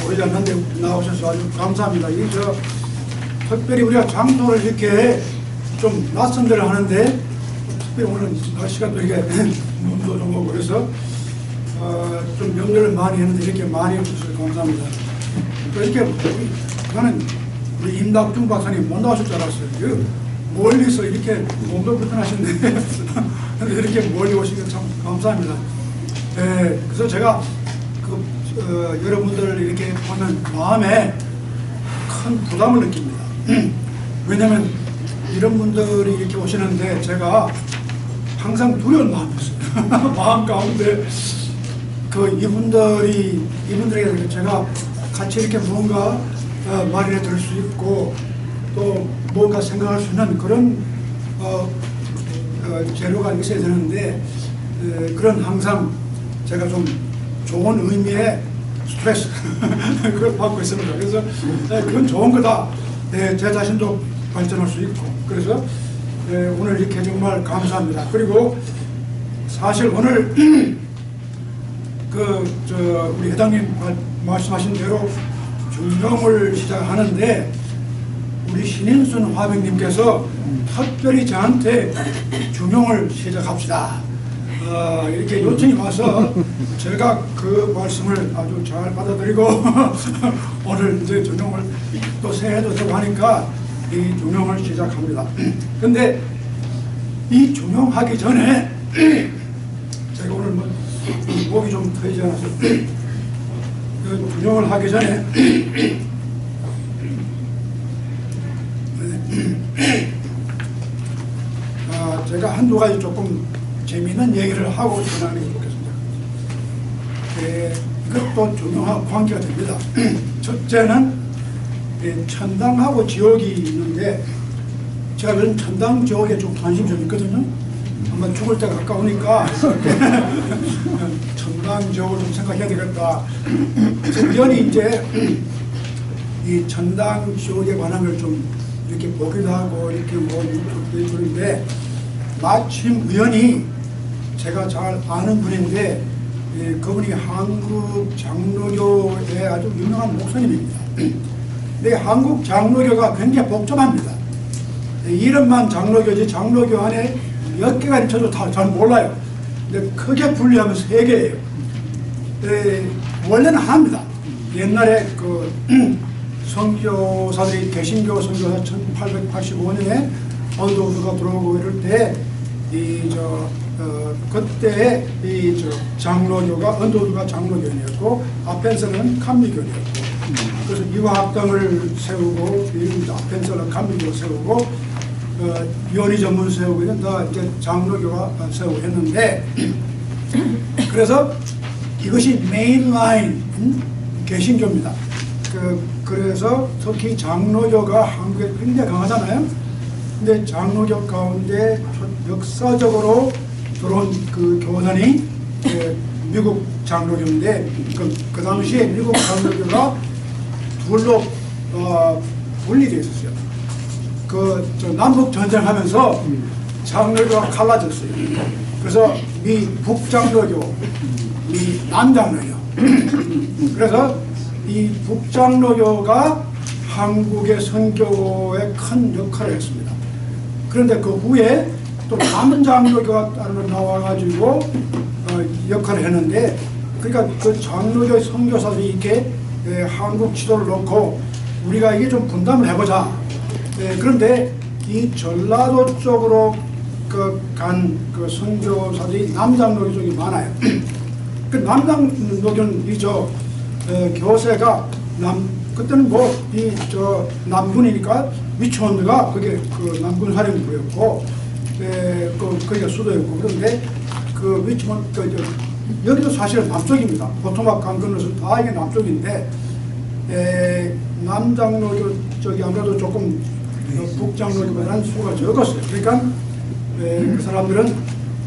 오래지 않는데 나오셔서 아주 감사합니다. 특별히 우리가 장소를 이렇게 좀 낯선 데를 하는데, 특별히 오늘 날씨가 또 이렇게 눈도 좀 오고 그래서 좀 염려를 많이 했는데 이렇게 많이 해주셔서 감사합니다. 또 이렇게 저는 우리 임낙중 박사님 못 나오실 줄 알았어요. 멀리서 이렇게 몸도 불편하신데 이렇게 멀리 오시기 참 감사합니다. 그래서 제가 여러분들을 이렇게 보는 마음에 큰 부담을 느낍니다. 왜냐하면 이런 분들이 이렇게 오시는데 제가 항상 두려운 마음이 있어요. 마음 가운데 이분들에게 제가 같이 이렇게 뭔가 말을 들을 수 있고 또 뭔가 생각할 수 있는 그런 재료가 있어야 되는데 그런 항상 제가 좀 좋은 의미의 스트레스 그걸 받고 있습니다. 그래서 그건 좋은 거다. 제 자신도 발전할 수 있고 그래서 오늘 이렇게 정말 감사합니다. 그리고 사실 오늘 우리 회장님 말씀하신 대로 중용을 시작하는데 우리 신인순 화백님께서 특별히 저한테 중용을 시작합시다. 이렇게 요청이 와서 제가 그 말씀을 아주 잘 받아들이고 오늘 이제 중용을 또 새해도 되고 하니까 이 중용을 시작합니다. 근데 이 중용하기 전에 제가 오늘 목이 좀 트이지 않아서 중용을 하기 전에 제가 한두 가지 조금 재미있는 얘기를 하고 전하는 게 좋겠습니다. 이것도 중요한 관계가 됩니다. 첫째는 천당하고 지옥이 있는데 제가 그런 천당 지옥에 좀 관심이 좀 있거든요. 아마 죽을 때가 가까우니까 천당 지옥을 좀 생각해야 되겠다. 그래서 우연히 이제 이 천당 지옥에 관한 걸 좀 이렇게 보기도 하고 이렇게 뭐 유튜브도 보는데 마침 우연히 제가 잘 아는 분인데 그분이 한국 장로교의 아주 유명한 목사님입니다. 근데 한국 장로교가 굉장히 복잡합니다. 이름만 장로교지 장로교 안에 몇 개가 있는지 저도 잘 몰라요. 근데 크게 분류하면 3개예요. 원래는 합니다. 옛날에 선교사들이 개신교 선교사 1885년에 언도우드가 들어오고 이럴 때 그때 장로교가 언도우드가 장로교였고 아펜서는 감리교였고 그래서 이화학당을 세우고 아펜서는 감리교 세우고 요리 전문 세우고 이런 다 이제 장로교가 세우고 했는데 그래서 이것이 메인라인 개신교입니다. 그래서 특히 장로교가 한국에 굉장히 강하잖아요. 근데 장로교 가운데 역사적으로 들어온 그 교단이 미국 장로교인데 그 당시에 미국 장로교가 둘로 분리되어 있었어요. 남북 전쟁하면서 장로교가 갈라졌어요. 그래서 미 북장로교, 미 남장로교. 그래서 이 북장로교가 한국의 선교에 큰 역할을 했습니다. 그런데 그 후에 또 남장로교가 따로 나와가지고 역할을 했는데 그러니까 그 장로교 선교사들이 이렇게 한국 지도를 놓고 우리가 이게 좀 분담을 해보자. 그런데 이 전라도 쪽으로 간 선교사들이 남장로교 쪽이 많아요. 그 남장로교는 교세가 그때는 남군이니까 위치원드가 그게 남군 사령부였고 거기가 수도였고 그런데 여기도 사실은 남쪽입니다. 포토막 강 건너서 다 이게 남쪽인데 남장로교 쪽이 아무래도 조금 북장로교보다는 수가 적었어요. 그러니까 그 사람들은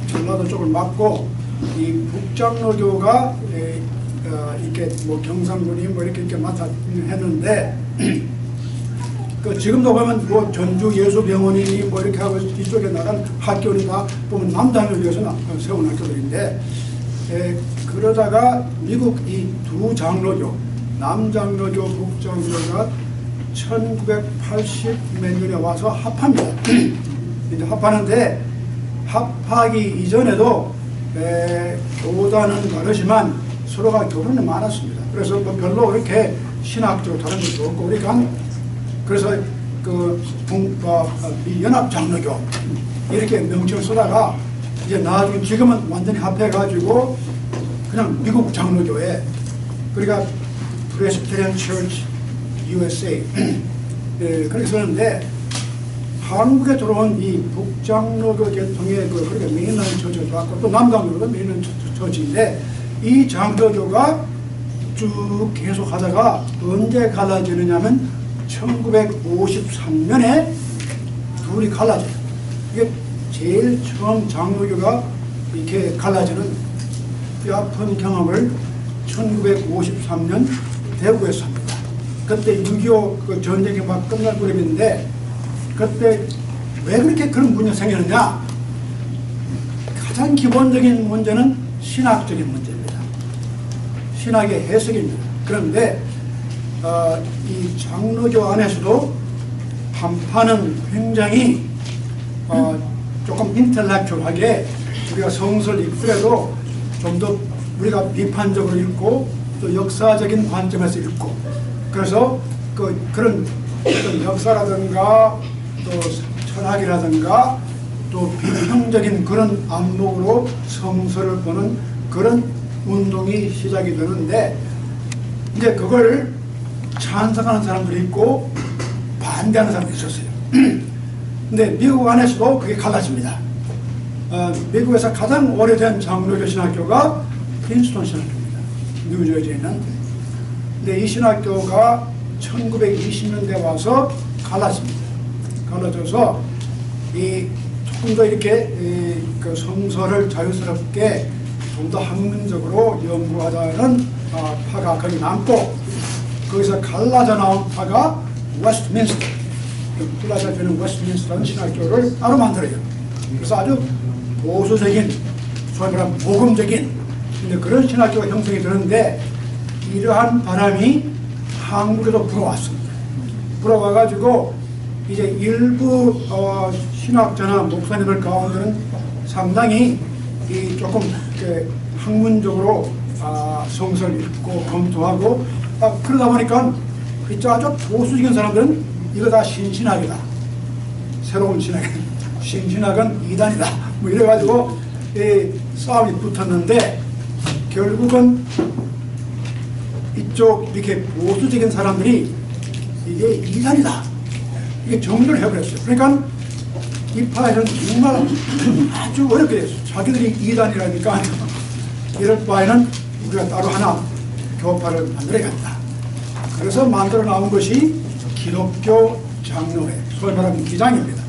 전라도 쪽을 막고 이 북장로교가 이렇게 경상군이 이렇게 맡아 했는데 지금도 보면 전주 예수병원이 이렇게 하고 이쪽에 나간 학교는 다 보면 남장로교에서 세운 학교들인데 그러다가 미국 이 두 장로교, 남장로교, 북장로교가 1980 몇 년에 와서 합합니다. 이제 합하는데 합하기 이전에도 교단은 다르지만 서로가 교훈이 많았습니다. 그래서 뭐 별로 그렇게 신학적으로 다른 것도 없고 그러니까 그래서 그 연합장로교 이렇게 명칭을 쓰다가 이제 나중에 지금은 완전히 합해가지고 그냥 미국 장로교회 그러니까 Presbyterian Church USA 그렇게 쓰는데 한국에 들어온 이 북장로교 계통의 그러니까 메인라인 처치가 왔고 또 남장로교도 메인라인 처치인데 이 장로교가 쭉 계속 하다가 언제 갈라지느냐면 1953년에 둘이 갈라져요. 이게 제일 처음 장로교가 이렇게 갈라지는 뼈아픈 경험을 1953년 대구에서 합니다. 그때 6.25 그 전쟁이 막 끝날 무렵인데 그때 왜 그렇게 그런 문제가 생겼느냐? 가장 기본적인 문제는 신학적인 문제입니다. 신학의 해석입니다. 그런데 이 장로교 안에서도 한파는 굉장히 조금 인텔렉츄얼하게 우리가 성서를 읽더라도 좀 더 우리가 비판적으로 읽고 또 역사적인 관점에서 읽고 그래서 그런 역사라든가 또 철학이라든가 또 비평적인 그런 안목으로 성서를 보는 그런 운동이 시작이 되는데 이제 그걸 찬성하는 사람들이 있고 반대하는 사람들이 있었어요. 근데 미국 안에서도 그게 갈라집니다. 미국에서 가장 오래된 장로교 신학교가 프린스턴 신학교입니다. 뉴저지에 있는. 근데 이 신학교가 1920년대 와서 갈라집니다. 갈라져서 조금 더 이렇게 그 성서를 자유스럽게 좀 더 학문적으로 연구하자는 파가 거기 남고 거기서 갈라져 나온 파가 웨스트민스터, 필라델피아는 웨스트민스터라는 신학교를 따로 만들어요. 그래서 아주 보수적인, 소위 말하면 복음적인 그런 신학교가 형성이 되는데 이러한 바람이 한국에도 불어왔습니다. 불어와가지고 이제 일부 신학자나 목사님들 가운데는 상당히 조금 학문적으로 성서를 읽고 검토하고 그러다 보니까 아주 보수적인 사람들은 이거 다 신신학이다. 새로운 신학, 신신학은 이단이다. 뭐 이래가지고 싸움이 붙었는데 결국은 이쪽 이렇게 보수적인 사람들이 이게 이단이다. 이게 정리를 해버렸어요. 그러니까 이 파에서는 정말 아주 어렵게 됐어요. 자기들이 이단이라니까 이럴 바에는 우리가 따로 하나 교파를 만들어야겠다. 그래서 만들어 나온 것이 기독교 장로회, 소위 말하면 기장입니다.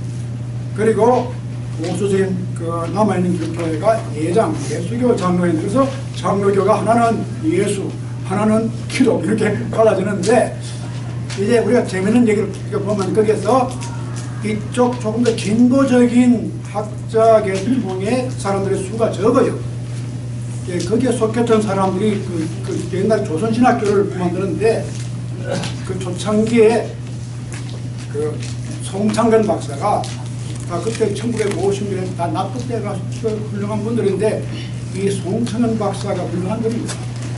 그리고 보수적인 남아있는 교회가 예장, 예수교 장로회. 그래서 장로교가 하나는 예수, 하나는 기독 이렇게 갈라지는데 이제 우리가 재밌는 얘기를 보면 거기에서 이쪽 조금 더 진보적인 학자 계통의 사람들의 수가 적어요. 거기에 속했던 사람들이 그 옛날 조선신학교를 만드는데 그 초창기에 그 송창근 박사가 그때 1950년에 다 납득대가 훌륭한 분들인데 이 송창근 박사가 훌륭한 분입니다.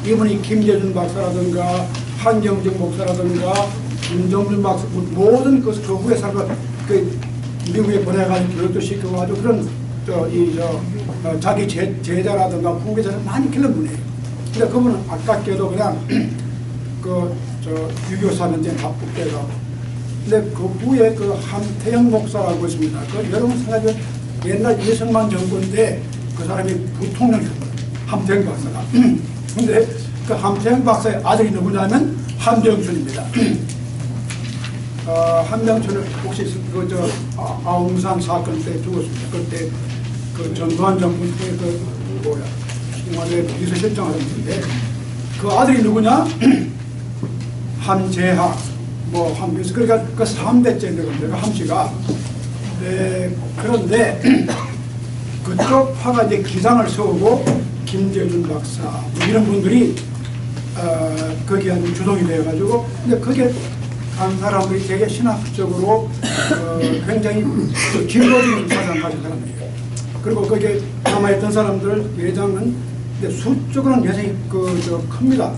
이분이 김재준 박사라든가 한경정 목사라든가 김정준 박사 모든 그 후에 살고 미국에 보내가지고 교육도 시키고 아주 그런 자기 제자라든가 후계자를 많이 길른 분이에요. 근데 그분은 아깝게도 그냥 유교사는 이제 납북대가. 근데 그 후에 함태영 목사라고 있습니다. 여러분 생각하면 옛날 이승만 정부인데 그 사람이 부통령이었어요. 함태영 박사가. 근데 그 함태영 박사의 아들이 누구냐면 한병춘입니다. 한병춘을 혹시 아웅산 사건 때 죽었습니다. 그때 전두환 정부 때 청와대 비서실장 하셨는데 그 아들이 누구냐? 한재하, 한병수. 그러니까 그 3대째인데 그 함씨가. 그런데 그쪽 파가 이제 기상을 세우고 김재준 박사 뭐 이런 분들이 거기에 한 주동이 되어가지고 근데 거기에 간 사람들이 되게 신학적으로 굉장히 진보적인 사상을 가진 사람들이에요. 그리고 거기에 남아있던 사람들 예장은 근데 수적으로는 여전히 큽니다.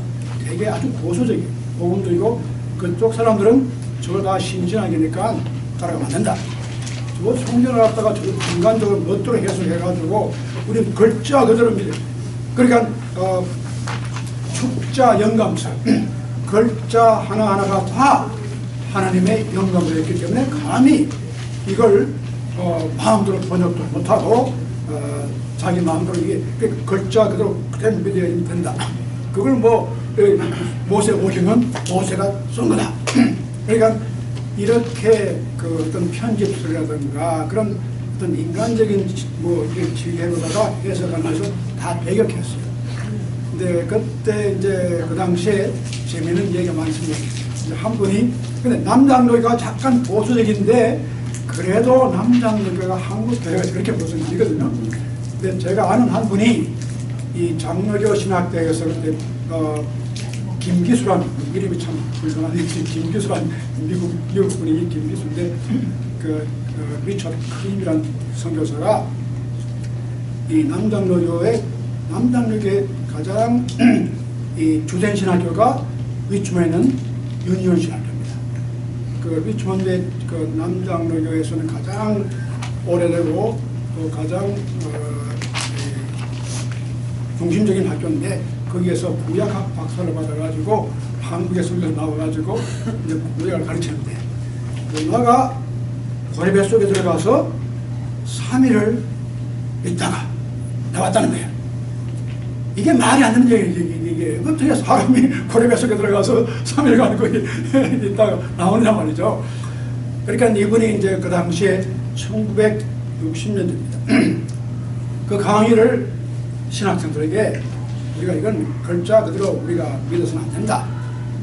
되게 아주 보수적이에요. 보수적이고 그쪽 사람들은 저걸 다 신신하게니까 따라가면 안 된다. 저 성경을 갖다가 저 인간적으로 멋대로 해석해가지고 우리는 글자 그대로 믿어요. 그러니까 축자 영감서 글자 하나하나가 다 하나님의 영감으로 했기 때문에 감히 이걸 마음대로 번역도 못하고 자기 마음대로 이게 글자 그대로 믿어야 된다. 그걸 모세 오경은 모세가 쓴 거다. 그러니까 이렇게 어떤 편집술이라든가 그런 어떤 인간적인 지혜로다가 해석하면서 다 배격했어요. 근데 그때 이제 그 당시에 재미있는 얘기가 많습니다. 한 분이 근데 남장로교가 잠깐 보수적인데 그래도 남장로교가 한국 교회가 그렇게 보수적이거든요. 근데 제가 아는 한 분이 이 장로교 신학대에서 그때 김기수란 이름이 참 불편한 김기수란 미국 분이 김기수인데 리처드 크림이란 선교사가 이 남장로교의 가장 이 주된 신학교가 리치몬드에 있는 유니온 신학교입니다. 리치몬드의 남장로교에서는 가장 오래되고 또 가장 중심적인 학교인데 거기에서 구약학 박사를 받아가지고 한국에 선교를 나와가지고 이제 구약을 가르치는데 누나가 고래배 속에 들어가서 3일을 있다가 나왔다는 거예요. 이게 말이 안 되는 얘기예요. 이게 어떻게 사람이 고래배 속에 들어가서 3일간 거기 있다가 나오느냐 말이죠. 그러니까 이분이 이제 그 당시에 1960년대입니다. 그 강의를 신학생들에게 우리가 이건 글자 그대로 우리가 믿어서는 안 된다.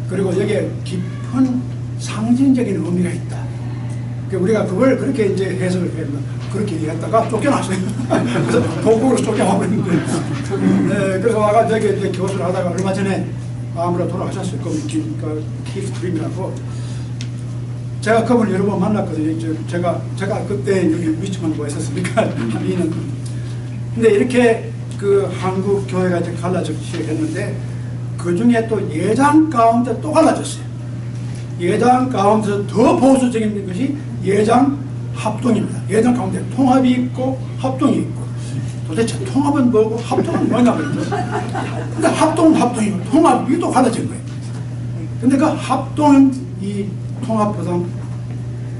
그리고 여기에 깊은 상징적인 의미가 있다. 우리가 그걸 그렇게 이제 해석을 했나 그렇게 얘기했다가 쫓겨났어요. 그래서 도국으로 쫓겨나버렸는데. 네, 그래서 와가 이제 교수를 하다가 얼마 전에 아무래도 돌아가셨어요. 키스 트림이라고. 제가 그분을 여러 번 만났거든요. 제가 그때 여기 리치몬드에 있었으니까 한 2년. 근데 이렇게 한국 교회가 이제 갈라지기 시작했는데 그 중에 또 예장 가운데 또 갈라졌어요. 예장 가운데서 더 보수적인 것이 예장 합동입니다. 예장 가운데 통합이 있고 합동이 있고 도대체 통합은 뭐고 합동은 뭐냐 그러죠. 근데 합동은 합동이고 통합이 또 갈라진 거예요. 근데 그 합동은 이 통합보다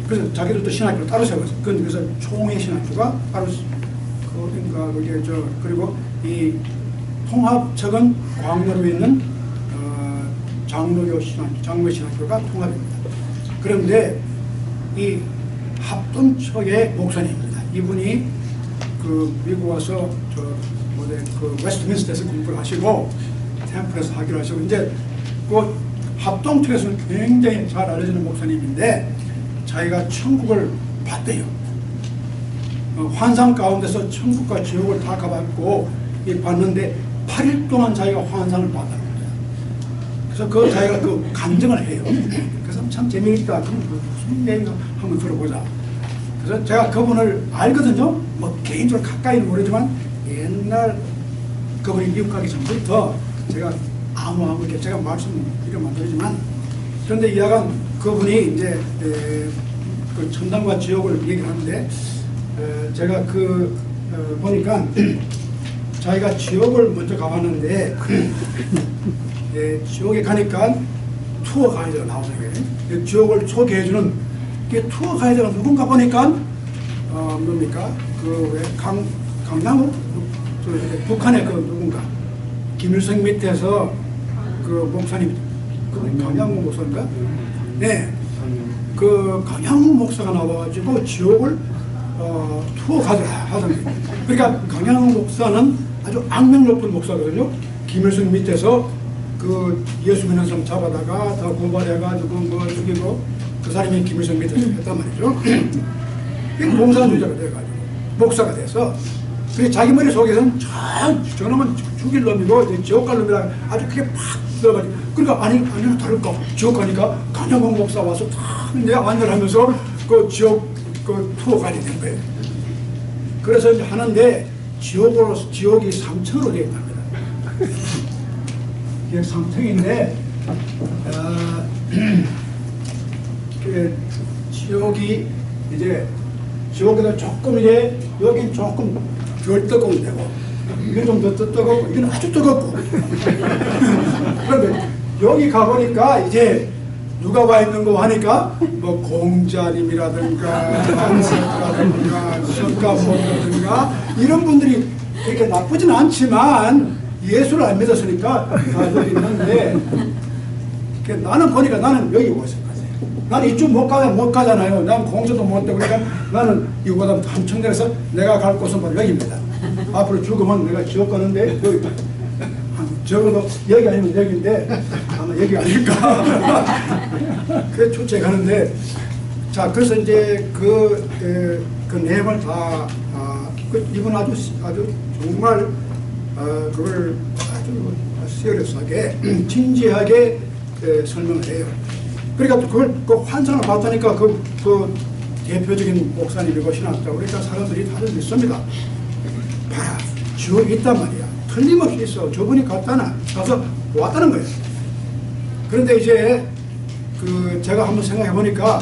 그래서 자기들도 신학교를 따로 세웠어요. 그래서 총회 신학교가 따로 어딘가 그리고 이 통합 측은 광야로 있는 장로교 신학교가 통합입니다. 그런데 이 합동 측의 목사님입니다. 이분이 미국 와서 웨스트민스터에서 공부를 하시고 템플에서 하기로 하시고 이제 그 합동 측에서는 굉장히 잘 알려지는 목사님인데 자기가 천국을 봤대요. 환상 가운데서 천국과 지옥을 다 가봤고 봤는데 8일 동안 자기가 환상을 봤다는 거예요. 그래서 자기가 감정을 해요. 그래서 참 재미있다. 그럼 무슨 얘기가 한번 들어보자. 그래서 제가 그분을 알거든요. 개인적으로 가까이는 모르지만 옛날 그분이 미국 가기 전부터 제가 아무 이렇게 제가 이름 안 드리지만 그런데 이야간 그분이 이제 천당과 지옥을 얘기를 하는데 제가 보니까 자기가 지옥을 먼저 가봤는데 지옥에 가니까 투어 가이드가 나오잖아요. 지옥을 소개해주는 투어 가이드가 누군가 보니까 뭡니까 강남우 북한의 누군가 김일성 밑에서 목사님 강양무 목사인가? 네, 강양무 목사가 나와가지고 지옥을 투어 가더라 하던데. 그러니까 강양무 목사는 아주 악명 높은 목사거든요. 김일성 밑에서 예수 믿는 사람 잡아다가 다 고발해가지고 죽이고 그 사람이 김일성 밑에서 했단 말이죠. 공산주의자가 돼가지고 목사가 돼서 자기 머릿속에서는 저놈은 죽일 놈이고 이제 지옥 갈 놈이라 아주 크게 팍 들어가지고 그러니까 아니나 다를까 지옥 가니까 강영광 목사 와서 탁 내가 완전하면서 그 지옥 그 투어 가게 된 거예요. 그래서 이제 하는데 지옥이 3층으로 되어 있답니다. 이게 3층인데 그 지옥이 이제 지옥에서 조금 이제 여긴 조금 덜 뜨거운 데고 이건 좀 더 뜨겁고 이건 아주 뜨겁고 그런데 여기 가보니까 이제 누가 와 있는 거 하니까 뭐 공자님이라든가 한석이라든가 석가모니라든가 이런 분들이 그렇게 나쁘진 않지만 예수를 안 믿었으니까 다 여기 있는데 나는 보니까 나는 여기 와서 나는 이쪽 못 가잖아요. 난 공주도 못 되고 그러니까 나는 이거보다 한층 내려서 내가 갈 곳은 바로 여기입니다. 앞으로 죽으면 내가 지옥 가는데 여기 적어도 여기 아니면 여기인데 아마 여기 아닐까. 그래 초째 가는데 자 그래서 이제 그 내용을 다 이분 아주 정말 그걸 아주 시리어스하게 진지하게 설명을 해요. 그러니까 그걸 그 환상을 봤다니까 그 대표적인 목사님이고 신학자고 그러니까 사람들이 다들 믿습니다. 봐라 지옥이 있단 말이야. 틀림없이 있어. 저분이 가서 왔다는 거예요. 그런데 이제 제가 한번 생각해 보니까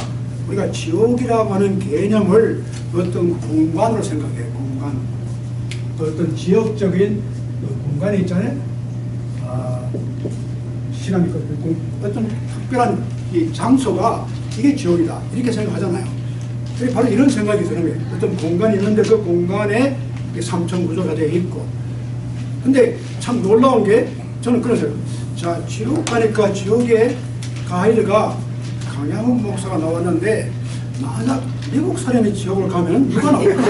우리가 지옥이라고 하는 개념을 어떤 공간으로 생각해요. 공간. 어떤 지역적인 공간이 있잖아요. 신앙이 어떤 특별한 이 장소가 이게 지옥이다 이렇게 생각하잖아요. 바로 이런 생각이 드는 거예요. 어떤 공간이 있는데 그 공간에 삼천 구조가 되어 있고 근데 참 놀라운 게 저는 그러세요. 자 지옥 가니까 지옥에 가이드가 강양훈 목사가 나왔는데 만약 미국 사람이 지옥을 가면 누가 나올까?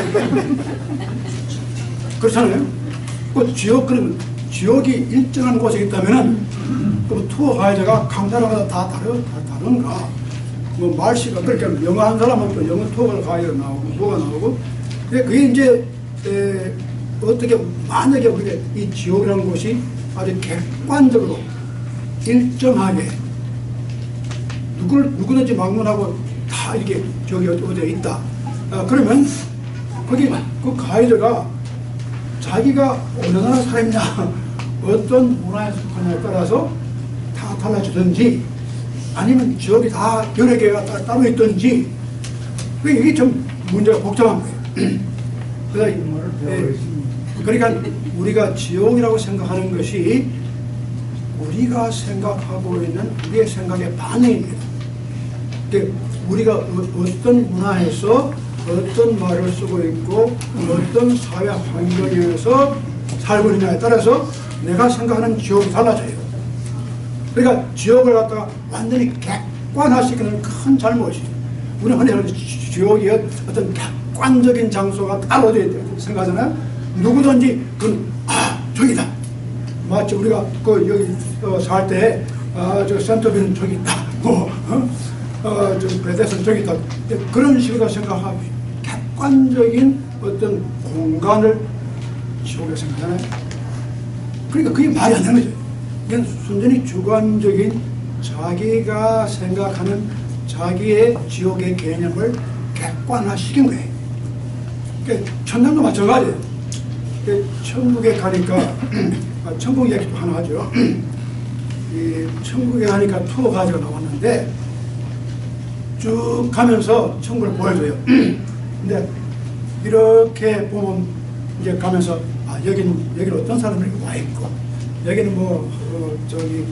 그렇잖아요. 그 지옥 그러면 지옥이 일정한 곳에 있다면은 그럼 투어 가이드가 각 나라마다 다 다른가? 뭐 말씨가 그렇게 영어 한 사람은 또 영어 투어 가이드 나오고 뭐가 나오고 그게 이제 어떻게 만약에 우리가 이 지옥이라는 곳이 아주 객관적으로 일정하게 누구든지 방문하고 다 이렇게 저기 어디에 있다. 그러면 거기 그 가이드가 자기가 어느 나라 사람이냐 어떤 문화에 속하냐에 따라서 다 달라지든지 아니면 지역이 다 여러 개가 따로 있든지 이게 좀 문제가 복잡한 거예요. 그러니까 우리가 지옥이라고 생각하는 것이 우리가 생각하고 있는 우리의 생각의 반응입니다. 우리가 어떤 문화에서 어떤 말을 쓰고 있고 어떤 사회 환경에서 살고 있느냐에 따라서 내가 생각하는 지옥이 달라져요. 그러니까 지옥을 갖다가 완전히 객관화시키는 큰 잘못이 우리는 흔히 지옥이 어떤 객관적인 장소가 따로 어디 생각하잖아요. 누구든지 저기다. 마치 우리가 여기 살 때 저 센터비는 저기 있다. 저 베데스는 저기 있다. 그런 식으로 생각하고 객관적인 어떤 공간을 지옥에 생각하잖아요. 그러니까 그게 말이 안 되는 거죠. 이건 순전히 주관적인 자기가 생각하는 자기의 지옥의 개념을 객관화시킨 거예요. 그러니까 천당도 마찬가지예요. 천국에 가니까 천국 얘기도 하나 하죠. 이 천국에 가니까 투어 가지고 나왔는데 쭉 가면서 천국을 보여줘요. 근데 이렇게 보면 이제 가면서 여기는 어떤 사람들이 와 있고 여기는 저기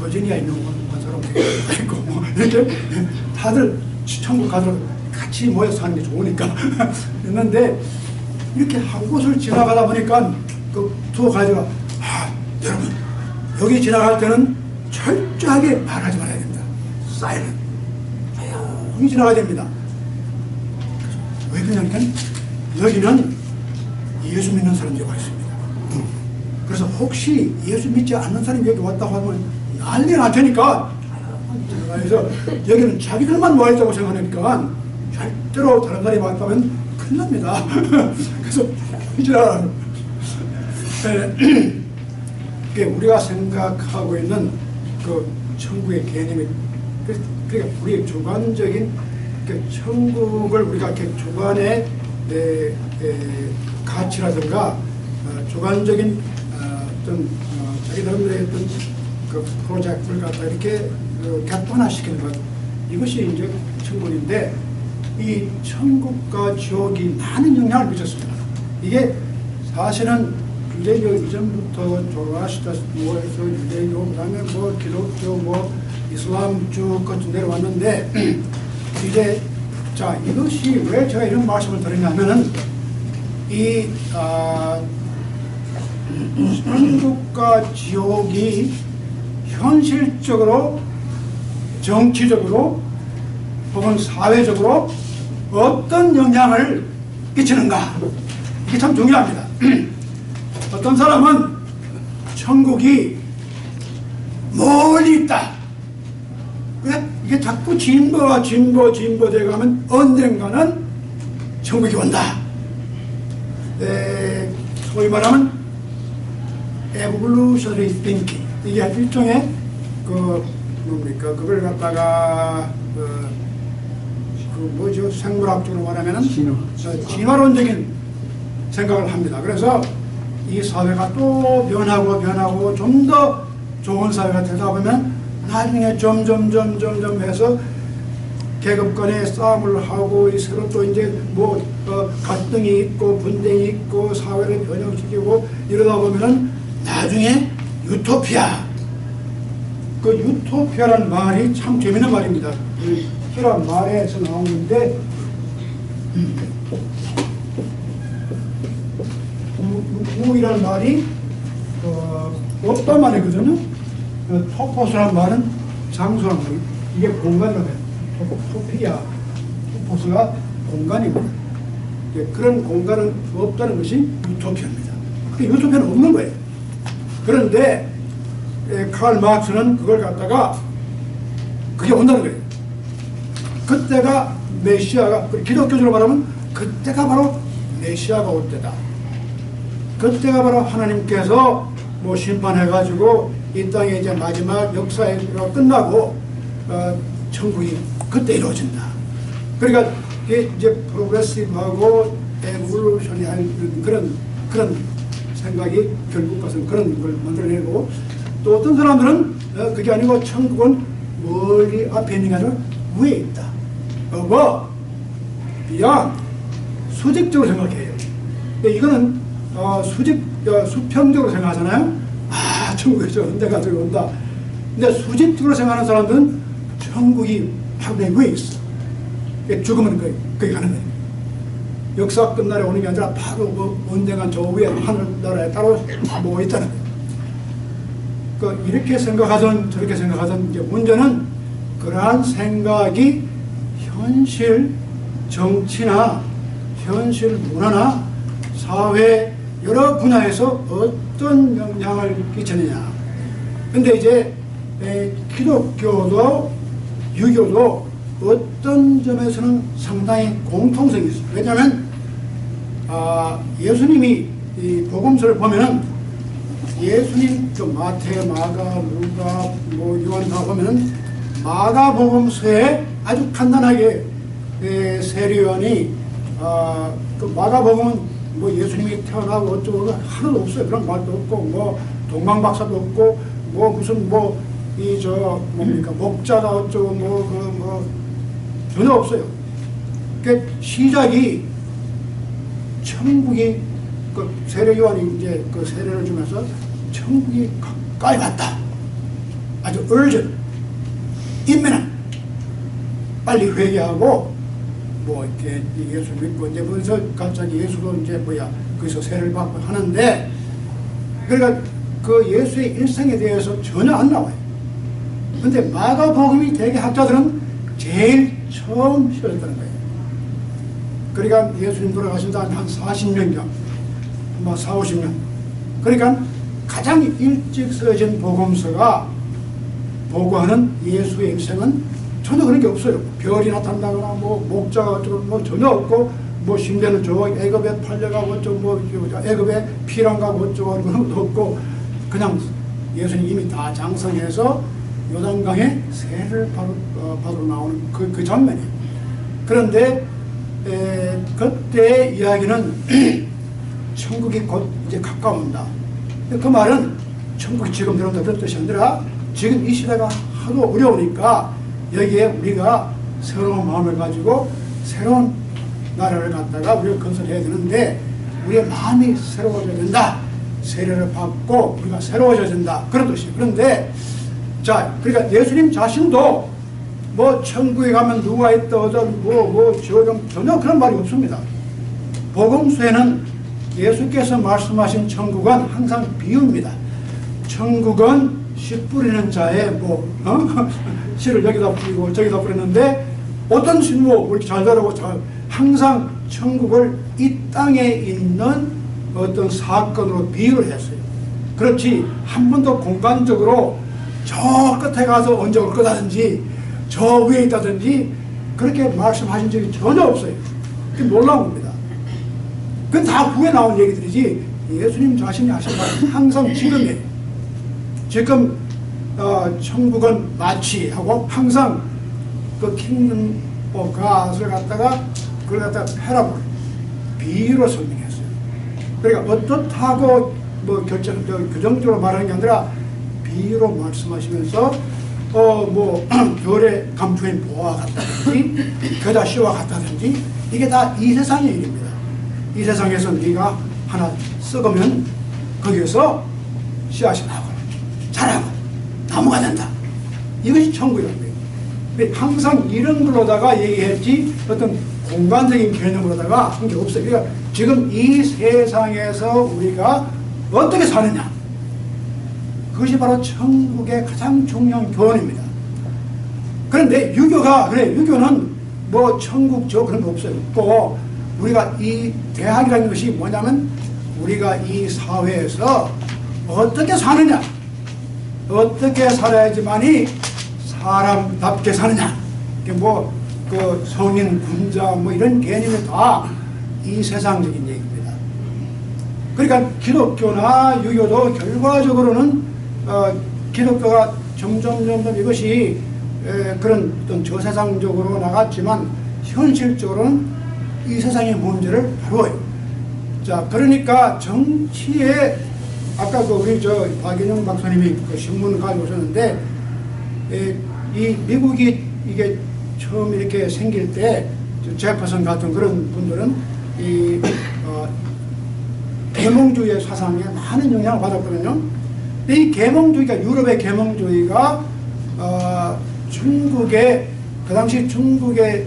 버지니아 있는 사람 와 있고 이렇게 다들 천국 가서 같이 모여서 사는 게 좋으니까 했는데 이렇게 한 곳을 지나가다 보니까 그 투어 가이드가 여러분 여기 지나갈 때는 철저하게 말하지 말아야 됩니다. 사이렌 조용히 지나가야 됩니다. 왜 그러냐니까 여기는 예수 믿는 사람들이 와 있습니다. 그래서 혹시 예수 믿지 않는 사람이 여기 왔다고 하면 난리가 날 테니까 그래서 여기는 자기들만 와 있다고 생각하니까 절대로 다른 사람이 왔다면 큰일 납니다. 그래서 지나가는 우리가 생각하고 있는 그 천국의 개념이 그러니까 우리의 주관적인 그 천국을 우리가 이렇게 주관의 가치라든가 주관적인 어떤 자기들의 어떤 그 프로젝트를 갖다 이렇게 객관화시키는 것, 이것이 이제 천국인데, 이 천국과 지옥이 많은 영향을 미쳤습니다. 이게 사실은 유대교 이전부터 조라시다 뭐에서 유대교, 그다음에 뭐 기독교, 뭐 이슬람 쭉 거쳐 내려왔는데, 이제 자, 이것이 왜 제가 이런 말씀을 드리냐면은 이 천국과 지옥이 현실적으로, 정치적으로 혹은 사회적으로 어떤 영향을 끼치는가, 이게 참 중요합니다. 어떤 사람은 천국이 멀리 있다, 이게 자꾸 진보되어 가면 언젠가는 천국이 온다. 소위 말하면 evolutionary thinking, 이게 일종의 그걸 갖다가 뭐죠, 생물학적으로 말하면은 진화론적인 생각을 합니다. 그래서 이 사회가 또 변하고 좀 더 좋은 사회가 되다 보면 나중에 점점 해서 계급 간의 싸움을 하고, 서로 또 이제 뭐 갈등이 있고 분쟁이 있고 사회를 변형시키고 이러다 보면은 나중에 유토피아. 그 유토피아라는 말이 참 재밌는 말입니다. 히라 말에서 나온 건데, 우이라는 말이 없단 말이거든요. 토포스라는 말은 장소란 말이에요. 이게 공간이라고 해요. 토피아, 토포스가 공간입니다. 그런 공간은 없다는 것이 유토피아입니다. 유토피아는 없는 거예요. 그런데 칼 마크스는 그걸 갖다가 그게 온다는 거예요. 그때가 메시아가, 기독교적으로 말하면 그때가 바로 메시아가 올 때다. 그때가 바로 하나님께서 뭐 심판해가지고 이 땅에 이제 마지막 역사가 끝나고 천국이 그때 이루어진다. 그러니까 이게 이제 프로그레시브하고 에볼루션이한 그런 생각이 결국 가서 그런 걸 만들어내고, 또 어떤 사람들은 그게 아니고 천국은 멀리 앞에 있는 게 아니라 위에 있다. beyond, 수직적으로 생각해요. 근데 이거는 수평적으로 생각하잖아요. 천국이 언제가 들어온다. 근데 수직적으로 생각하는 사람들은 천국이 바로 내 위에 있어. 죽으면 거기 가는 거예요. 역사 끝날에 오는 게 아니라 바로 언젠간 저 위에 하늘나라에 따로 뭐 있다는 거예요. 이렇게 생각하든 저렇게 생각하든, 이제 문제는 그러한 생각이 현실 정치나 현실 문화나 사회 여러 분야에서 어떤 영향을 끼치느냐. 근데 이제 기독교도 유교도 어떤 점에서는 상당히 공통성이 있어요. 왜냐하면 예수님이 이 복음서를 보면은 예수님 마태, 마가, 루가, 뭐 요한 다 보면은 마가복음서에 아주 간단하게 세례요한이 그 마가복음은 뭐 예수님이 태어나고 어쩌고 하나도 없어요. 그런 말도 없고, 뭐 동방박사도 없고, 뭐 무슨 뭐 이 뭡니까 목자가 어쩌고 전혀 없어요. 그 시작이 천국이, 그 세례 요한이 이제 그 세례를 주면서 천국이 가까이 왔다. 아주 urgent, imminent, 빨리 회개하고 뭐 이렇게 예수 믿고 이제 그래서 갑자기 예수도 이제 거기서 세례를 받고 하는데, 그러니까 그 예수의 일생에 대해서 전혀 안 나와요. 근데 마가복음이 대개 학자들은 제일 처음 실었다는 거예요. 그러니까 예수님 돌아가신 한 40년 전, 아마 40, 50년. 그러니까 가장 일찍 써진 복음서가 보고하는 예수의 일생은 전혀 그런 게 없어요. 별이 나타난다거나 뭐 목자가 어쩌고 뭐 전혀 없고, 뭐 심지어는 저 애굽에 팔려가고 어쩌고 뭐 애굽에 피랑 가고 어쩌고 그런 것도 없고, 그냥 예수님 이미 다 장성해서 요단강에 세례를 받으러 나오는 그 장면이에요. 그런데 그때 이야기는 천국이 곧 이제 가까운다. 그 말은 천국이 지금 들어온다 그런 뜻이 아니라 지금 이 시대가 하도 어려우니까 여기에 우리가 새로운 마음을 가지고 새로운 나라를 갖다가 우리가 건설해야 되는데 우리의 마음이 새로워져야 된다. 세례를 받고 우리가 새로워져야 된다. 그런 뜻이에요. 그런데 자, 그러니까 예수님 자신도 뭐 천국에 가면 누가 있다 어떤 전혀 그런 말이 없습니다. 복음서에는 예수께서 말씀하신 천국은 항상 비유입니다. 천국은 씨 뿌리는 자의 씨를 여기다 뿌리고 저기다 뿌리는데 어떤 씨뭐 이렇게 잘 자라고 항상 천국을 이 땅에 있는 어떤 사건으로 비유를 했어요. 그렇지 한 번도 공간적으로 저 끝에 가서 언제 올 거다든지 저 위에 있다든지 그렇게 말씀하신 적이 전혀 없어요. 그게 놀라운 겁니다. 그건 다 후에 나온 얘기들이지 예수님 자신이 하신 말은 항상 지금이에요. 지금 천국은 마치 하고 항상 그 킹덤 오브 갓을 갖다가 그걸 갖다가 패러블 비유로 설명했어요. 그러니까 어떻다고 뭐 규정적으로 말하는 게 아니라 비유로 말씀하시면서 별의 감추인 보화 같다든지 겨자 씨와 같다든지 이게 다 이 세상의 일입니다. 이 세상에서 네가 하나 썩으면 거기에서 씨앗이 나고 자라고 나무가 된다. 이것이 천국이라는 거예요. 항상 이런 걸로다가 얘기했지 어떤 공간적인 개념으로다가 한 게 없어요. 그러니까 지금 이 세상에서 우리가 어떻게 사느냐, 그것이 바로 천국의 가장 중요한 교훈입니다. 그런데 유교가 그래, 유교는 뭐 천국 저 그런 거 없어요. 또 우리가 이 대학이라는 것이 뭐냐면 우리가 이 사회에서 어떻게 사느냐, 어떻게 살아야지만이 사람답게 사느냐, 그 성인, 군자 뭐 이런 개념이 다 이 세상적인 얘기입니다. 그러니까 기독교나 유교도 결과적으로는 기독교가 점점 이것이 그런 어떤 저세상적으로 나갔지만 현실적으로는 이 세상의 문제를 다루어요. 자, 그러니까 정치에 아까 우리 박인영 박사님이 신문까지 오셨는데 이 미국이 이게 처음 이렇게 생길 때 제퍼슨 같은 그런 분들은 이 계몽주의의 사상에 많은 영향을 받았거든요. 이 계몽주의가 유럽의 계몽주의가 중국의 그 당시 중국의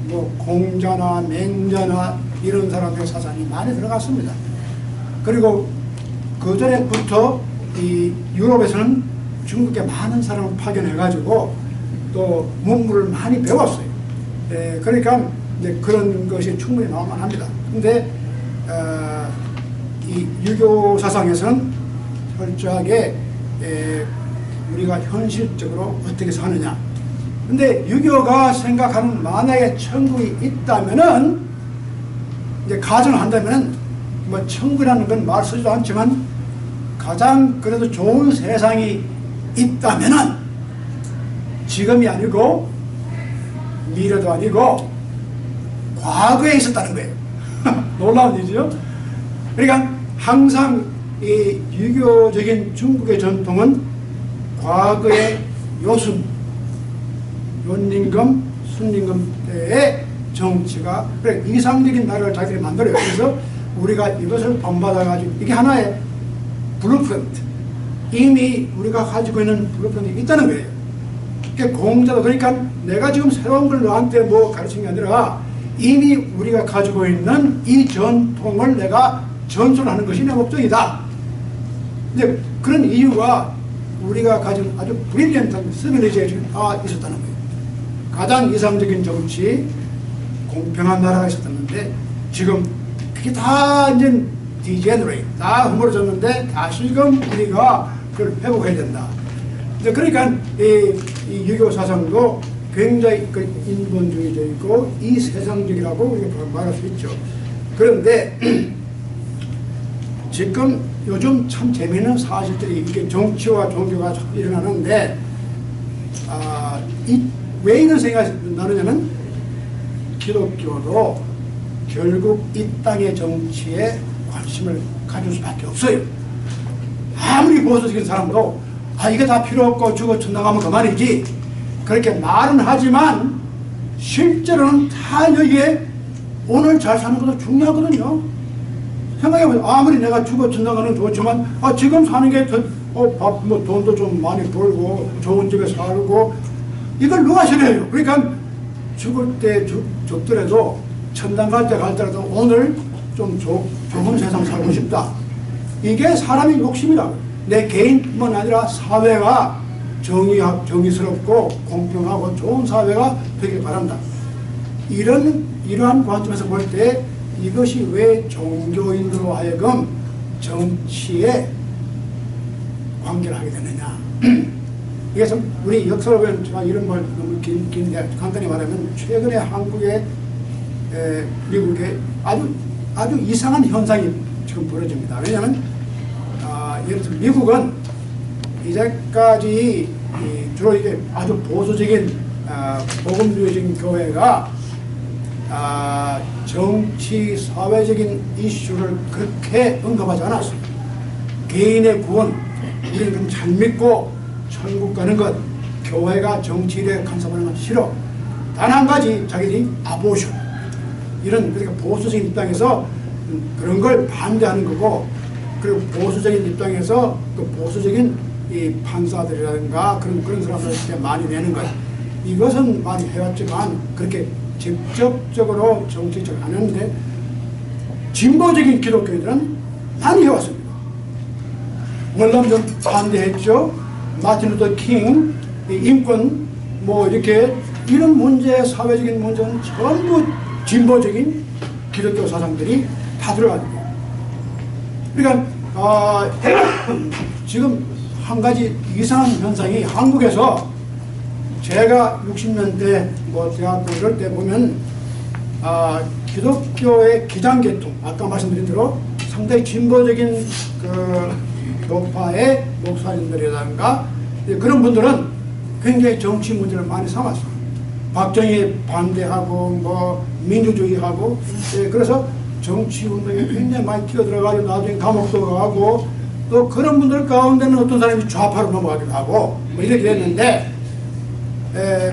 뭐 공자나 맹자나 이런 사람의 사상이 많이 들어갔습니다. 그리고 그 전에부터 이 유럽에서는 중국에 많은 사람을 파견해가지고 또 문물을 많이 배웠어요. 그러니까 이제 그런 것이 충분히 나올만 합니다. 근데 이 유교 사상에서는 철저하게 우리가 현실적으로 어떻게 사느냐. 근데 유교가 생각하는 만약에 천국이 있다면은 이제 가정을 한다면은 뭐 천국이라는 건 말 쓰지도 않지만 가장 그래도 좋은 세상이 있다면은 지금이 아니고 미래도 아니고 과거에 있었다는 거예요. 놀라운 일이죠. 그러니까 항상 이 유교적인 중국의 전통은 과거의 요순, 윤림금, 순림금 때의 정치가 그래 이상적인 나라를 자기들이 만들어요. 그래서 우리가 이것을 본받아가지고 이게 하나의 블루프린트, 이미 우리가 가지고 있는 블루프린트가 있다는 거예요. 그러니까 공자도 그러니까 내가 지금 새로운 걸 너한테 뭐 가르치는 게 아니라 이미 우리가 가지고 있는 이 전통을 내가 전수하는 것이 내 목적이다. 이제 그런 이유가 우리가 가진 아주 브릴리언트한 시빌리제이션이 있었다는 거예요. 가장 이상적인 정치, 공평한 나라가 있었는데 지금 그게 다 이제 디제너레이트, 다 허물어졌는데 다시금 우리가 그걸 회복해야 된다. 이제 그러니까 이 유교 사상도 굉장히 그 인본주의적이고 이 세상적이라고 우리가 말할 수 있죠. 그런데 지금 요즘 참 재미있는 사실들이 이게 정치와 종교가 일어나는데 왜 이런 생각이 나느냐면 기독교도 결국 이 땅의 정치에 관심을 가질 수밖에 없어요. 아무리 보수적인 사람도 이게 다 필요 없고 죽어 천당하면 그만이지 그렇게 말은 하지만 실제로는 다 여기에 오늘 잘 사는 것도 중요하거든요. 생각해보세요. 아무리 내가 죽어 천당하는 좋지만 지금 사는 게 뭐 돈도 좀 많이 벌고 좋은 집에 살고 이걸 누가 싫어해요. 그러니까 죽을 때 죽더라도 천당 갈 때 갈더라도 오늘 좀 좋은 세상 살고 싶다. 이게 사람의 욕심이다. 내 개인뿐만 아니라 사회가 정의스럽고 공평하고 좋은 사회가 되길 바란다. 이러한 관점에서 볼 때 이것이 왜 종교인으로 하여금 정치에 관계를 하게 되느냐. 이게 참 우리 역사를 보면 제가 이런 말 너무 긴데 간단히 말하면 최근에 한국에 미국에 아주 이상한 현상이 지금 벌어집니다. 왜냐하면 예를 들어 미국은 이제까지 주로 이게 아주 보수적인 복음주의적인 교회가 정치 사회적인 이슈를 그렇게 언급하지 않았어요. 개인의 구원 우리는 잘 믿고 천국 가는 것 교회가 정치에 간섭하는 건 싫어. 단 한 가지 자기들이 아보션 이런 그러니까 보수적인 입장에서 그런 걸 반대하는 거고 그리고 보수적인 입장에서 그 보수적인 이 판사들이라든가 그런 사람들 많이 내는 것 이것은 많이 해왔지만 그렇게 직접적으로 정치적 안 했는데 진보적인 기독교인들은 많이 해왔습니다. 월남전 반대했죠. 마틴 루터 킹 인권 뭐 이렇게 이런 문제 사회적인 문제는 전부 진보적인 기독교 사상들이 다 들어가는 거예요. 그러니까 지금 한 가지 이상한 현상이 한국에서 제가 60년대 뭐 대학교 이럴 때 보면 기독교의 기장계통 아까 말씀드린 대로 상당히 진보적인 그 교파의 목사님들이라든가 그런 분들은 굉장히 정치 문제를 많이 삼았어요. 박정희 반대하고 뭐 민주주의하고 그래서 정치 운동에 굉장히 많이 뛰어들어가지고 나중에 감옥도 가고 또 그런 분들 가운데는 어떤 사람이 좌파로 넘어가기도 하고 뭐 이렇게 됐는데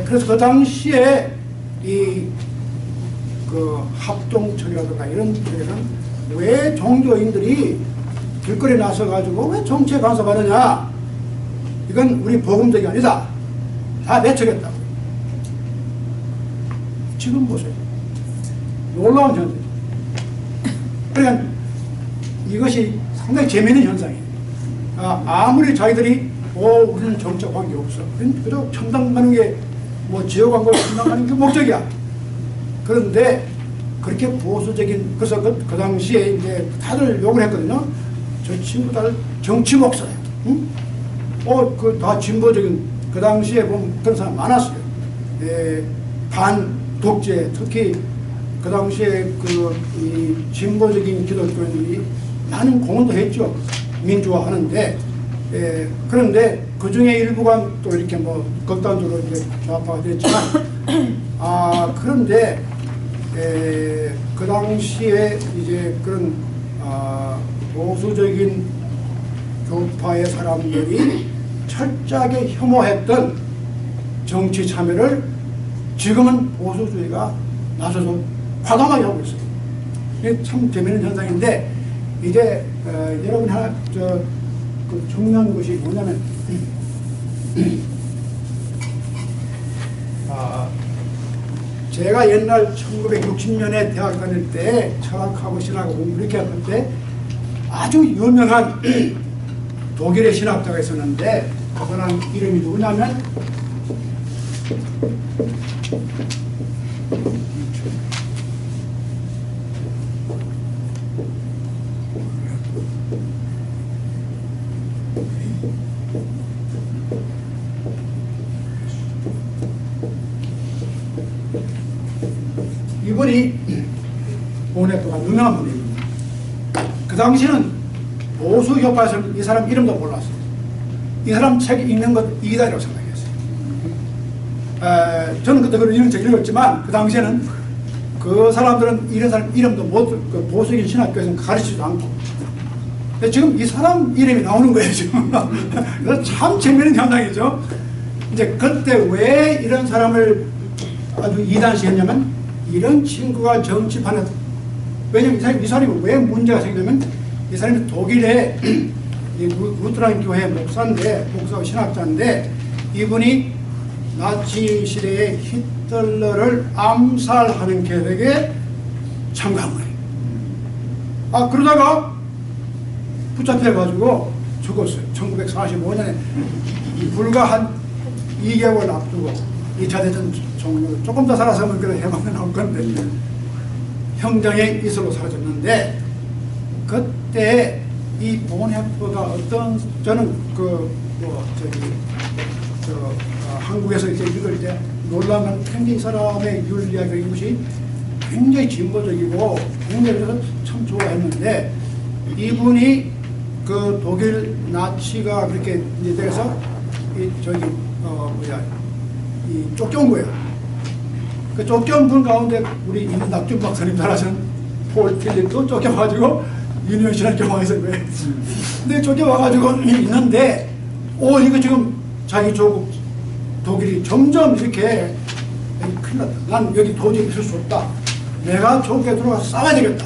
그래서 그 당시에 그 합동청이라든가 이런 쪽에서는 왜 종교인들이 길거리에 나서가지고 왜 정치에 간섭하느냐 이건 우리 복음적이 아니다 다 내쳐겠다고. 지금 보세요. 놀라운 현상. 그러니까 이것이 상당히 재미있는 현상이에요. 아무리 자기들이 우리는 정치와 관계없어. 그래도 천당 가는 게 뭐 지역 광고 천당 가는 게 목적이야. 그런데 그렇게 보수적인 그래서 그 당시에 이제 다들 욕을 했거든요. 저 친구 다들 정치 목사예요. 응? 그 다 진보적인 그 당시에 보면 그런 사람 많았어요. 반독재 특히 그 당시에 이 진보적인 기독교인들이 많은 공헌도 했죠. 민주화하는데 그런데 그 중에 일부가 또 이렇게 뭐 극단적으로 이제 좌파가 됐지만 그런데 그 당시에 이제 그런 보수적인 교파의 사람들이 철저하게 혐오했던 정치 참여를 지금은 보수주의가 나서서 과감하게 하고 있어요. 이게 참 재미있는 현상인데 이제 여러분 하나 그 중요한 것이 뭐냐면 제가 옛날 1960년에 대학 다닐 때 철학하고 신학하고 공부 이렇게 할 때 아주 유명한 독일의 신학자가 있었는데 그 사람 이름이 누구냐면 이분이 오랫동안 유명한 분입니다. 그 당시는 보수협파에서는 이 사람 이름도 몰랐어요. 이 사람 책 읽는 것 이기다라고 생각했어요. 저는 그때 이런 책 읽었지만 그 당시에는 그 사람들은 이런 사람 이름도 그 보수적인 신학교에서는 가르치지도 않고. 근데 지금 이 사람 이름이 나오는 거예요, 지금. 그래서 참 재미있는 현상이죠. 이제 그때 왜 이런 사람을 아주 이단시했냐면, 이런 친구가 정치판에, 왜냐면 이 사람이 왜 문제가 생기냐면, 이 사람이 독일의 루트란 교회 목사고 신학자인데, 이분이 나치 시대에 히틀러를 암살하는 계획에 참가한 거예요. 그러다가 붙잡혀가지고 죽었어요. 1945년에 불과 한 2개월 앞두고 2차 대전 종료, 조금 더 살아서면 그런 해방이 나올 건데, 형장에 이슬로 사라졌는데, 그때 이 본헤프가 어떤, 저는 한국에서 이제 읽을 때 놀라면 굉장히 이 사람의 윤리학 이것이 굉장히 진보적이고 굉장히 참 좋아했는데, 이분이 그 독일 나치가 그렇게 이제 돼서 이 쫓겨온 거예요. 그 쫓겨온 분 가운데 우리 낙준 박사님 잘 아시는 폴 필립도 쫓겨와가지고 유니언시를 경험했어요. 근데 쫓겨와가지고 있는데, 이거 지금 자기 조국 독일이 점점 이렇게 큰일 났다. 난 여기 도저히 있을 수 없다. 내가 조국에 들어가서 싸워야 되겠다.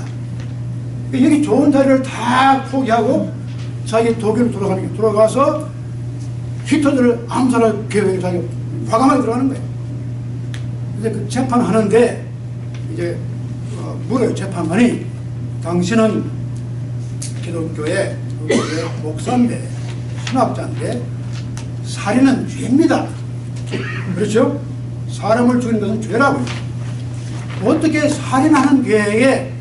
여기 좋은 자리를 다 포기하고 자기 독일로 들어가서 히틀러를 암살할 계획에 자기가 과감하게 들어가는 거예요. 이제 그 재판하는데 이제 물어요. 재판관이, 당신은 기독교의 목사인데, 신학자인데 살인은 죄입니다. 그렇죠? 사람을 죽이는 것은 죄라고요. 어떻게 살인하는 계획에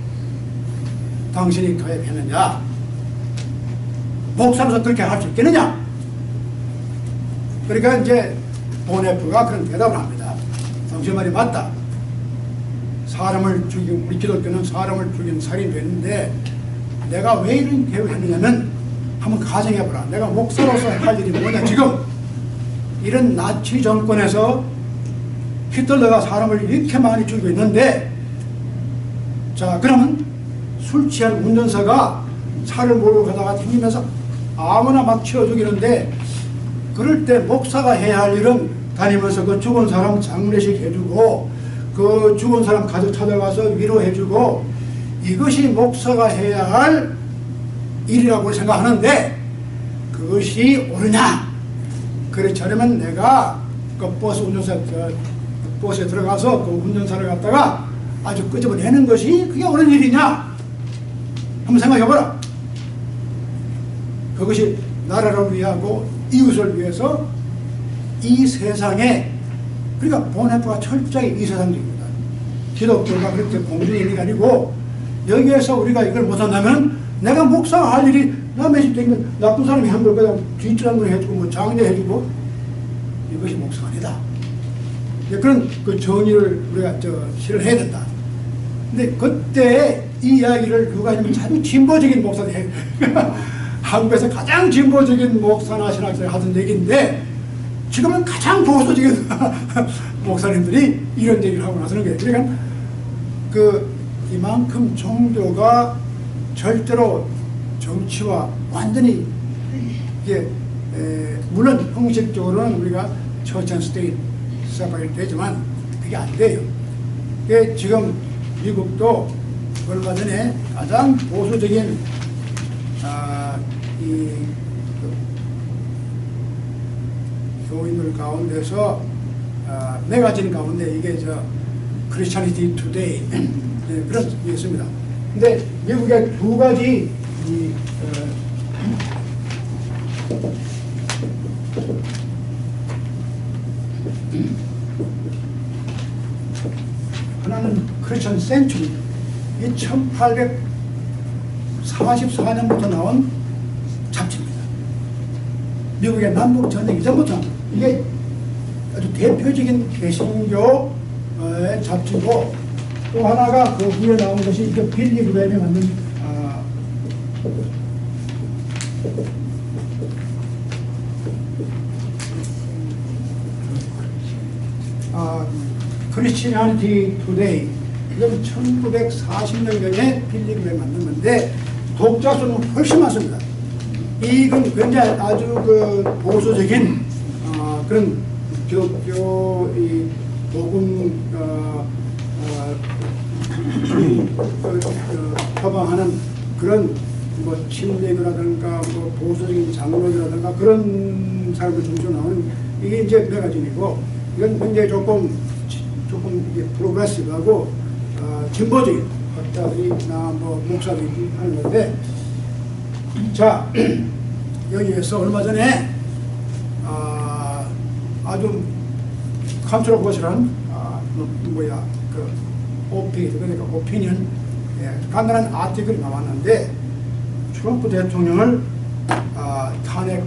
당신이 가입했느냐? 목사로서 그렇게 할 수 있겠느냐? 그러니까 이제 본헤프가 그런 대답을 합니다. 당신 말이 맞다. 사람을 죽인, 우리 기독교는 사람을 죽인 살인이 되는데, 내가 왜 이런 계획을 했느냐면, 한번 가정해보라. 내가 목사로서 할 일이 뭐냐. 지금 이런 나치 정권에서 히틀러가 사람을 이렇게 많이 죽이고 있는데, 자, 그러면 술 취한 운전사가 차를 몰고 가다가 튕기면서 아무나 막 치워 죽이는데, 그럴 때 목사가 해야 할 일은 다니면서 그 죽은 사람 장례식 해주고, 그 죽은 사람 가족 찾아가서 위로해주고, 이것이 목사가 해야 할 일이라고 생각하는데, 그것이 옳으냐? 그렇지 않으면 내가 그 버스에 들어가서 그 운전사를 갖다가 아주 끄집어내는 것이 그게 옳은 일이냐? 한번 생각해보라. 그것이 나라를 위하고 이웃을 위해서 이 세상에, 그러니까 본헤프가 철저히 이 세상적입니다. 기독교가 그렇게 공중의 일이 아니고, 여기에서 우리가 이걸 못한다면 내가 목사가 할 일이 남의 집 댕기면 나쁜 사람이 한 걸 그냥 뒷장을 해주고 뭐 장례 해주고, 이것이 목사가 아니다. 그런 그 정의를 우리가 실현해야 된다. 근데 그때 이 이야기를 누가 하냐면 참 진보적인 목사들 한국에서 가장 진보적인 목사나 신학자가 하던 얘기인데, 지금은 가장 보수적인 목사님들이 이런 얘기를 하고 나서는 거예요. 그러니까 이만큼 종교가 절대로 정치와 완전히 이게 물론 형식적으로는 우리가 처치 앤 스테이트 세퍼레이트 되지만 그게 안 돼요. 그게 지금 미국도 얼마 전에 가장 보수적인 교인들 가운데서 매거진 가운데 이게 크리스찬리티 투데이 그런 게 있습니다. 근데 미국에 두 가지 하나는 크리스천 센츄리, 이 1844년부터 나온 잡지입니다. 미국의 남북 전쟁 이전부터 이게 아주 대표적인 개신교 잡지고, 또 하나가 그 위에 나온 것이 이게 빌리 그램이 만든 크리스티애니티 투데이, 이건 1940년경에 빌리그램에 만든 건데 독자 수는 훨씬 많습니다. 이건 굉장히 아주 그 보수적인 그런 기독교 이 복음 표방하는 그런 뭐 침례교라든가 뭐 보수적인 장로교라든가 그런 사람들 중심으로 나오는 이게 이제 매거진이고, 이건 굉장히 조금 이게 프로그레시브하고 진보적인 학자들이나 뭐 목사들이 하는 건데, 자 여기에서 얼마 전에 아주 컨트로버셜한 그 그러니까 오피니언, 간단한 아티클이 나왔는데 트럼프 대통령을 탄핵해야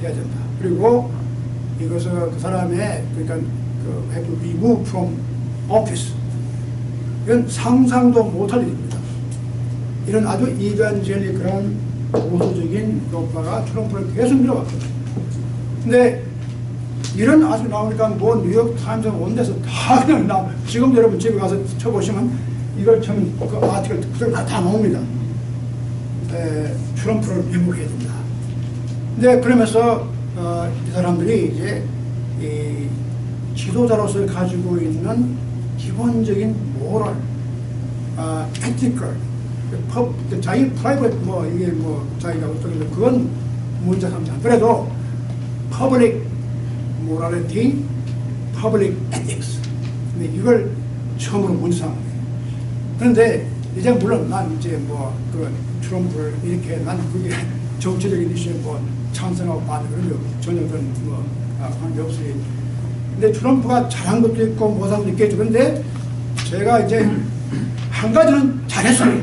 된다. 그리고 이것을 그 사람의 그러니까 그 have to remove from office. 이건 상상도 못할 일입니다. 이런 아주 이반젤리컬한 보수적인 효과가 트럼프를 계속 밀어왔거든요. 근데 이런 아주 나오니까 뭐 뉴욕 타임스 원데서 다 그냥 지금 여러분 집에 가서 쳐보시면 이걸 처음 그 아티클 다 나옵니다. 트럼프를 미국해야 된다. 근데 그러면서 이 사람들이 이제 이 지도자로서 가지고 있는 기본적인 모럴, 에티컬, 자기 프라이빗 뭐 이게 뭐 자기가 어떻게 그건 문제 삼지 않. 그래도 퍼블릭 모랄리티, 퍼블릭 에틱스. 근데 이걸 처음으로 문제 삼는 거예요. 그런데 이제 물론 난 이제 뭐 그 트럼프를 이렇게 난 그게 정치적인 이슈에 뭐 찬성하고 반대 그런 거 전혀 그런 뭐 관계 없으니. 근데 트럼프가 잘한 것도 있고 못한 것도 있겠죠. 근데 제가 이제 한 가지는 잘했어요.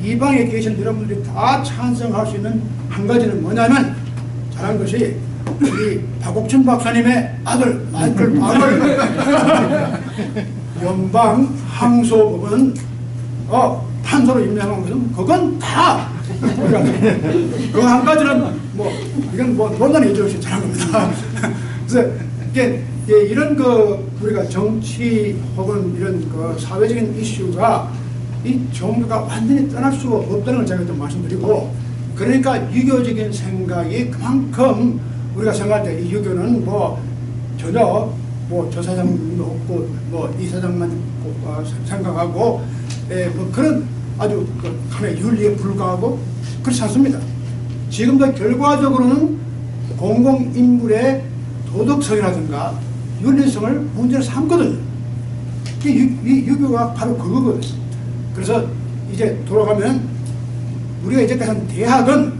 이 방에 계신 여러분들이 다 찬성할 수 있는 한 가지는 뭐냐면, 잘한 것이 우리 박옥춘 박사님의 아들 마이클 바를 연방 항소법은 판사로 임명한 것은 그건 다 그 한 가지는 뭐 이건 뭐 논란이 있지 잘한 겁니다. 그래서 이게 이런 그 우리가 정치 혹은 이런 그 사회적인 이슈가 이 종교가 완전히 떠날 수 없다는 걸 제가 좀 말씀드리고, 그러니까 유교적인 생각이 그만큼 우리가 생각할 때 이 유교는 뭐 전혀 뭐 저 사장도 없고 뭐 이 사장만 생각하고 뭐 그런 아주 그 하나의 윤리에 불과하고 그렇지 않습니다. 지금도 결과적으로는 공공인물의 도덕성이라든가 윤리성을 문제로 삼거든요. 이 유교가 바로 그거거든요. 그래서 이제 돌아가면 우리가 이제까지 한 대학은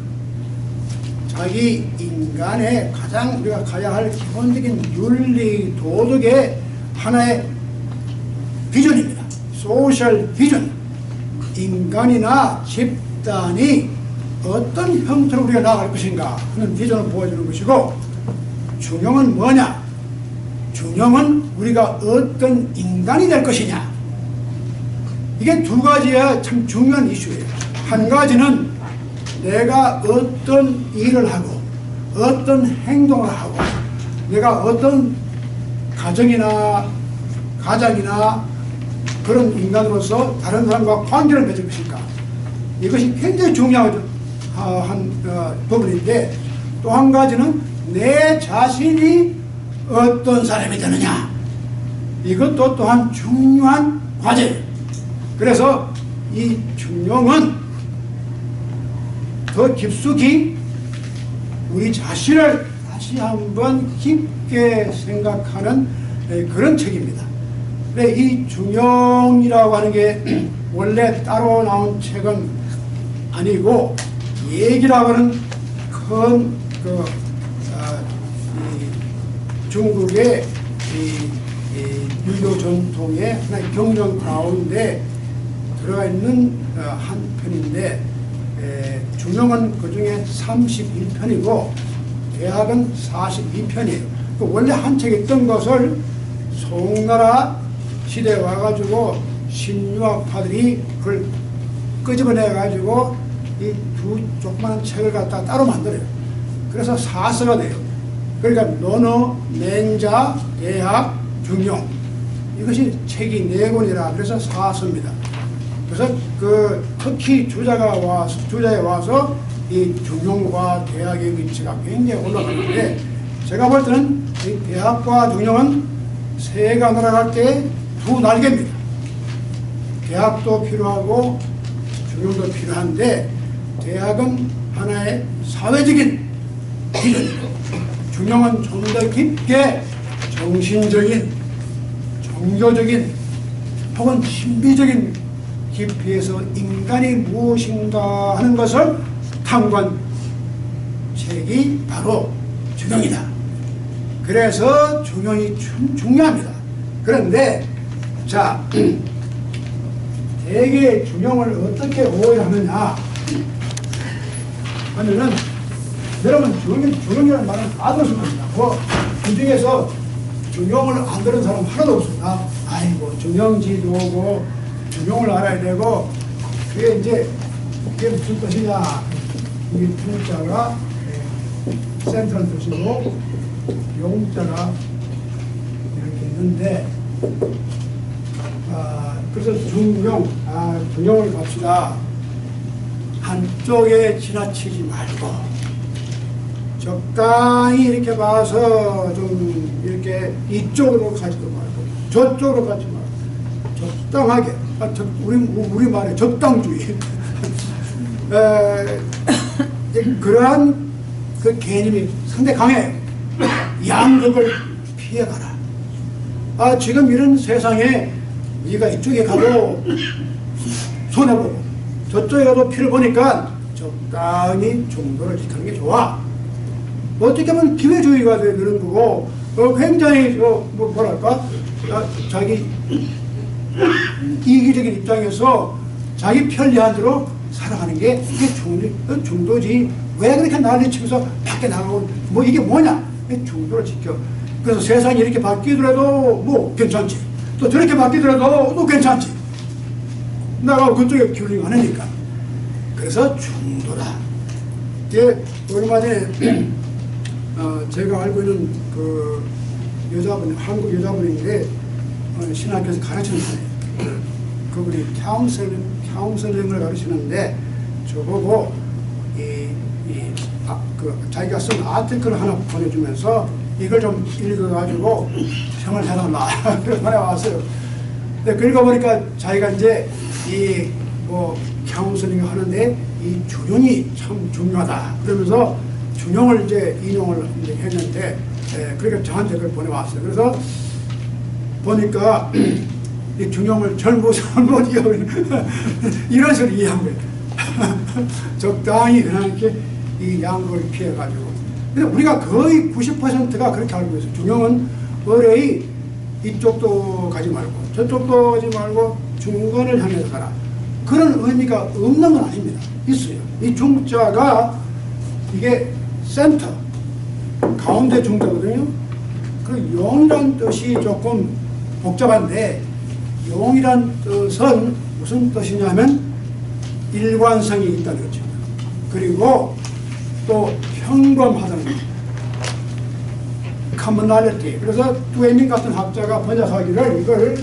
자기 인간의 가장 우리가 가야 할 기본적인 윤리 도덕의 하나의 비전입니다. 소셜 비전. 인간이나 집단이 어떤 형태로 우리가 나아갈 것인가 하는 비전을 보여주는 것이고, 중요한 뭐냐? 중요한 우리가 어떤 인간이 될 것이냐. 이게 두 가지가 참 중요한 이슈예요. 한 가지는 내가 어떤 일을 하고 어떤 행동을 하고 내가 어떤 가정이나 가장이나 그런 인간으로서 다른 사람과 관계를 맺을 것인가. 이것이 굉장히 중요한 부분인데, 또 한 가지는 내 자신이 어떤 사람이 되느냐. 이것도 또한 중요한 과제예요. 그래서 이 중용은 더 깊숙이 우리 자신을 다시 한번 깊게 생각하는 그런 책입니다. 근데 이 중용이라고 하는 게 원래 따로 나온 책은 아니고, 얘기라고 하는 큰 중국의 유교 전통의 하나의 경전 가운데 들어가 있는 한 편인데, 중용은 그 중에 31편이고 대학은 42편이에요. 원래 한 책에 있던 것을 송나라 시대에 와가지고 신유학파들이 그걸 끄집어내가지고 이 두 조그마한 책을 갖다가 따로 만들어요. 그래서 사서가 돼요. 그러니까 논어, 맹자, 대학, 중용, 이것이 책이 4권이라 그래서 사서입니다. 그래서 그 특히 주자에 와서 이 중용과 대학의 위치가 굉장히 올라가는데, 제가 볼 때는 이 대학과 중용은 새가 날아갈 때 두 날개입니다. 대학도 필요하고 중용도 필요한데, 대학은 하나의 사회적인 기준이고, 중용은 좀 더 깊게 정신적인, 종교적인 혹은 신비적인 깊이에서 인간이 무엇인가 하는 것을 탐구한 책이 바로 중용이다. 그래서 중용이 중요합니다. 그런데 자, 대개 중용을 어떻게 오해하느냐 하면은, 여러분 중용이라는 말은 다 들었을 겁니다. 그 중에서 중용을 안 들은 사람 하나도 없습니다. 아이고, 중용지도고 중용을 알아야 되고, 그게 이제 그게 무슨 뜻이냐, 이 중자가 센트럴 뜻이고 용자가 이렇게 있는데, 그래서 중용을 갑시다. 한쪽에 지나치지 말고 적당히 이렇게 봐서 좀 이렇게 이쪽으로 가지도 말고 저쪽으로 가지 말고 적당하게, 우리 말에 적당주의 그러한 그 개념이 상당히 강해요. 양극을 피해가라. 지금 이런 세상에 네가 이쪽에 가도 손해보고 저쪽에 가도 피를 보니까 적당히 중도를 지키는 게 좋아. 어떻게 보면 기회주의가 되는 거고, 굉장히 뭐랄까, 자기 이기적인 입장에서 자기 편리한 대로 살아가는 게 이게 중도지. 왜 그렇게 난리치면서 밖에 나가고 뭐 이게 뭐냐? 중도를 지켜. 그래서 세상이 이렇게 바뀌더라도 뭐 괜찮지, 또 저렇게 바뀌더라도 또 괜찮지. 나가 그쪽에 기울이가 않으니까. 그래서 중도다. 이제 얼마 전에 제가 알고 있는 그 여자분, 한국 여자분인데 신학교에서 가르치는 분이에요. 그분이 카운셀링을 가르치는데 저보고 자기가 쓴 아티클을 하나 보내주면서 이걸 좀 읽어가지고 평을 해달라. 그래서 보내왔어요. 근데 읽어보니까 자기가 이제 카운셀링을 하는데 이 중용이 참 중요하다. 그러면서 중용을 이제 인용을 이제 했는데, 그러니까 저한테 그걸 보내왔어요. 그래서 보니까 이 중용을 젊은 이런 식으로 이해한 거예요. 적당히 그냥 이렇게 이 양극을 피해가지고. 근데 우리가 거의 90%가 그렇게 알고 있어요. 중용은 의뢰의 이쪽도 가지 말고 저쪽도 가지 말고 중간을 향해서 가라. 그런 의미가 없는 건 아닙니다. 있어요. 이 중자가 이게 센터, 가운데 중자거든요. 그 용이란 뜻이 조금 복잡한데, 용이란 뜻은 무슨 뜻이냐면 일관성이 있다는 거죠. 그리고 또 평범하다는 거죠. commonality. 그래서 두에밍 같은 학자가 번역하기를 이걸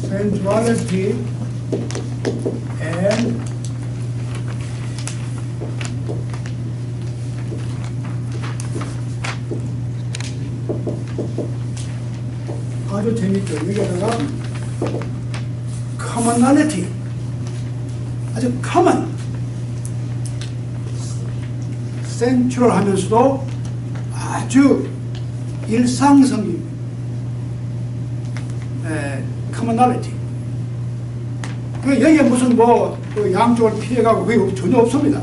sensuality and 아주 재밌죠. 여기다가 commonality, 아주 common, 센츄럴 하면서도 아주 일상성입니다. commonality. 여기에 무슨 그 양쪽을 피해가고 그게 전혀 없습니다.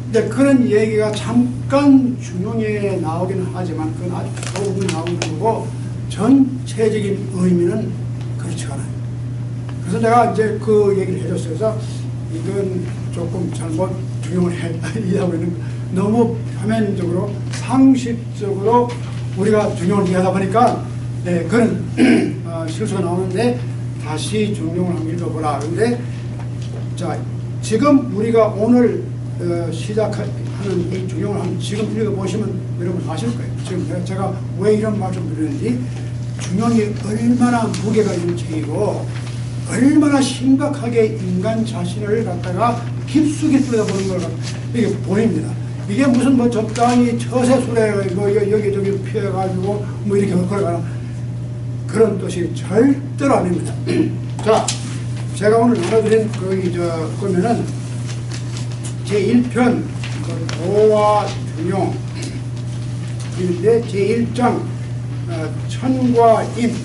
근데 그런 얘기가 잠깐 중용에 나오기는 하지만 그건 아주 조금 나오는 거고, 전체적인 의미는 그렇지 않아요. 그래서 내가 이제 그 얘기를 해줬어요. 그래서 이건 조금 잘못 중용을 이해하고 있는, 너무 표면적으로 상식적으로 우리가 중용을 이해하다 보니까 그런 실수가 나오는데, 다시 중용을 한번 읽어보라. 근데 자, 지금 우리가 오늘 시작하는 이 중용을 한번 지금 읽어보시면 여러분 아실 거예요. 지금 제가 왜 이런 말씀 드리는지, 중용이 얼마나 무게가 있는 책이고 얼마나 심각하게 인간 자신을 갖다가 깊숙이 들여다보는 걸 이게 보입니다. 이게 무슨 뭐 적당히 처세술에 뭐 여기저기 피해가지고 뭐 이렇게 걸어가는 그런 뜻이 절대로 아닙니다. 자, 제가 오늘 나눠드린 그러면은 제1편 도와 중용 인데 제1장 천과 임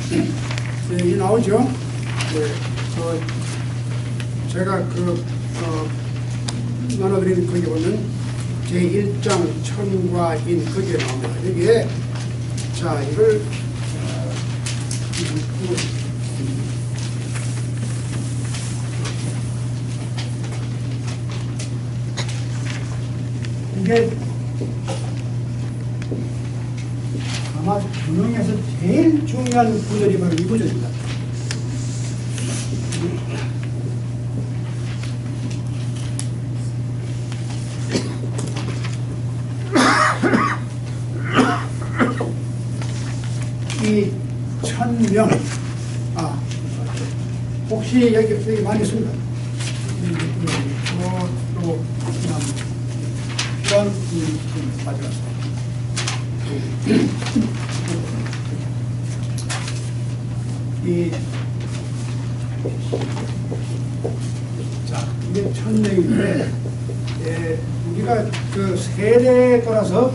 이 나오죠. 제가 나눠드린 거기 보면 제1장 천과 인 거기에 나옵니다. 여기에 자 이걸 이게 아마 중용에서 제일 중요한 구절이 바로 이 구절입니다. 이 천명, 혹시 여기 많이 있습니다. 또 이런 가져왔습니다. 자, 이게 천명인데, 우리가 그 세대에 따라서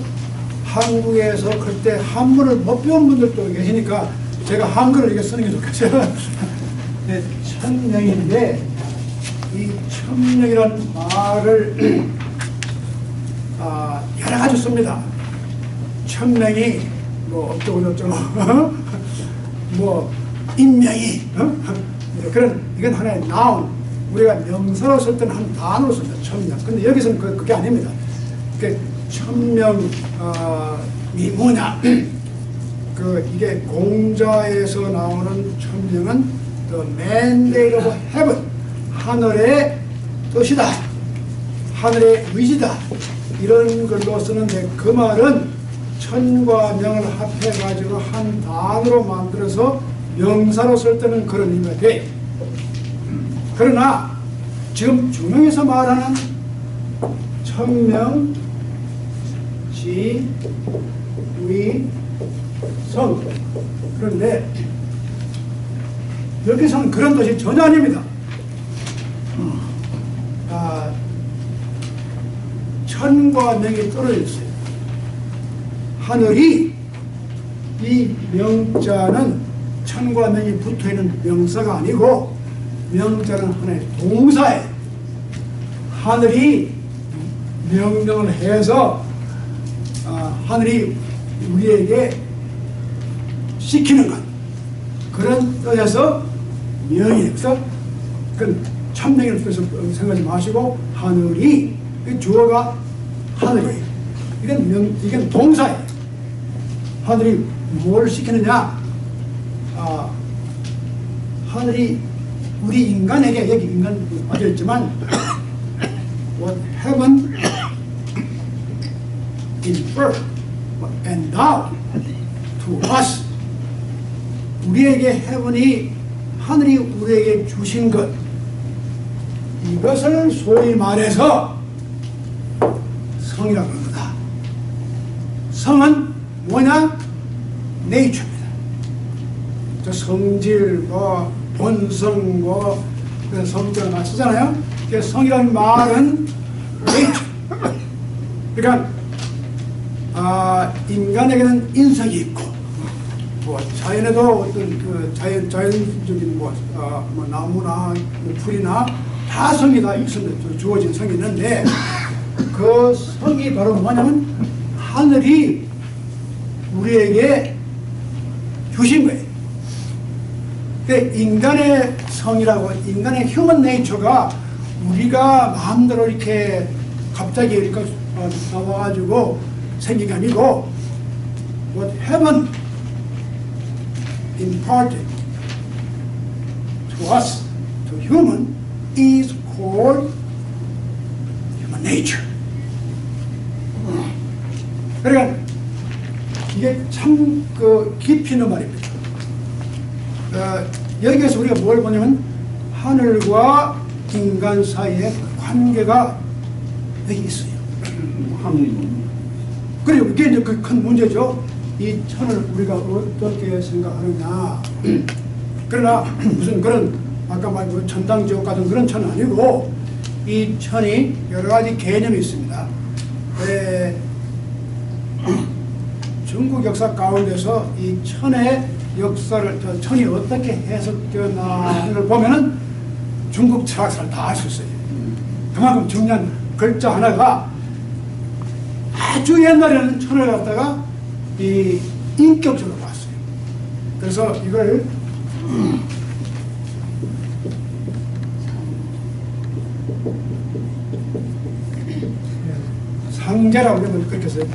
한국에서 그때 한문을 못 배운 분들도 계시니까 제가 한글을 이렇게 쓰는 게 좋겠어요. 네, 천명인데 이 천명이라는 말을 여러 가지 씁니다. 천명이 뭐 어쩌고 뭐 인명이 그런 이건 하나의 나온 우리가 명사로 쓸 때는 한 단어로 씁니다. 천명. 근데 여기서는 그게 아닙니다. 천명이 뭐냐? 이게 공자에서 나오는 천명은 the mandate of heaven, 하늘의 뜻이다, 하늘의 의지다, 이런 걸로 쓰는데 그 말은 천과 명을 합해가지고 한 단어로 만들어서 명사로 쓸 때는 그런 의미가 돼. 그러나 지금 중용에서 말하는 천명, 지, 위, 성. 그런데 여기서는 그런 뜻이 전혀 아닙니다. 천과 명이 떨어져 있어요. 하늘이, 이 명자는 천과 명이 붙어있는 명사가 아니고 명자는 하나의 동사예요. 하늘이 명령을 해서 하늘이 우리에게 시키는 것, 그런 뜻에서 명이에요. 그래서 그건 천명이라는 뜻을 생각하지 마시고 하늘이, 주어가 하늘이에요. 이건 동사예요. 하늘이 뭘 시키느냐? 하늘이 우리 인간에게, 여기 인간 빠져있지만 what heaven infer and thou to us, 우리에게 heaven이, 하늘이 우리에게 주신 것, 이것을 소위 말해서 성이라고 합니다. 성은 뭐냐? 네이처입니다. 저 성질, 뭐 본성, 뭐 성격을 많이 쓰잖아요. 그래서 성이라는 말은 네이처. 그러니까 인간에게는 인성이 있고, 뭐 자연에도 어떤 자연적인 뭐 나무나 뭐 풀이나 다 성이 다 있습니다. 주어진 성이 있는데 그 성이 바로 뭐냐면 하늘이 우리에게 주신 거예요. 인간의 성이라고, 인간의 휴먼 네이처가 우리가 마음대로 이렇게 갑자기 이렇게 나와가지고 생긴 게 아니고 what heaven imparted to us, to human, is called human nature. 그러니까 이게 참 깊이 있는 말입니다. 여기에서 우리가 뭘 보냐면 하늘과 인간 사이의 관계가 여기 있어요. 그리고 이게 이제 그 큰 문제죠. 이 천을 우리가 어떻게 생각하느냐. 그러나 무슨 그런 아까 말한 천당지옥 같은 그런 천은 아니고 이 천이 여러 가지 개념이 있습니다. 중국 역사 가운데서 이 천의 역사를 천이 어떻게 해석되나를 보면은 중국 철학사를 다 알 수 있어요. 그만큼 중요한 글자 하나가 아주 옛날에는 천을 갖다가 이 인격적으로 봤어요. 그래서 이걸 상제라고 그러면 그렇게 써요.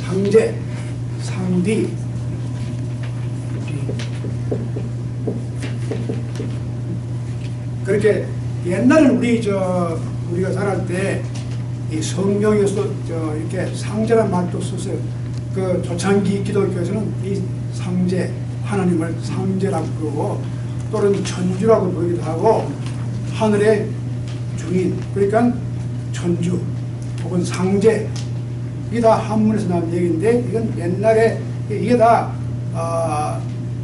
상제, 상디. 그렇게 옛날에는 우리가 자랄 때 이 성경에서 이렇게 상제란 말도 썼어요. 그 초창기 기독교에서는 이 상제, 하나님을 상제라고 부르고 또는 천주라고 부르기도 하고 하늘의 주인, 그러니까 천주 혹은 상제, 이게 다 한문에서 나온 얘기인데 이건 옛날에 이게 다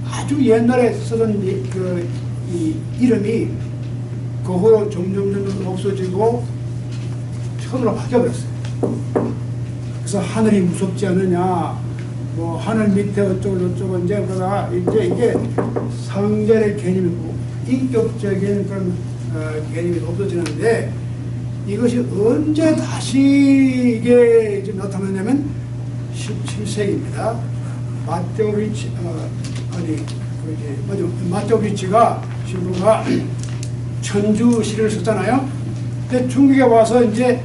아주 옛날에 쓰던 이 이름이 그 후로 점점 없어지고 천으로 바뀌어버렸어요. 그래서 하늘이 무섭지 않느냐, 뭐 하늘 밑에 어쩌고 이제 그러다가 이제 이게 상제의 개념이고 인격적인 그런 개념이 없어지는데 이것이 언제 다시 이게 이제 나타나냐면 17세기입니다. 마테오 리치 마테오 리치가 신부가 천주 시를 썼잖아요. 근데 중국에 와서 이제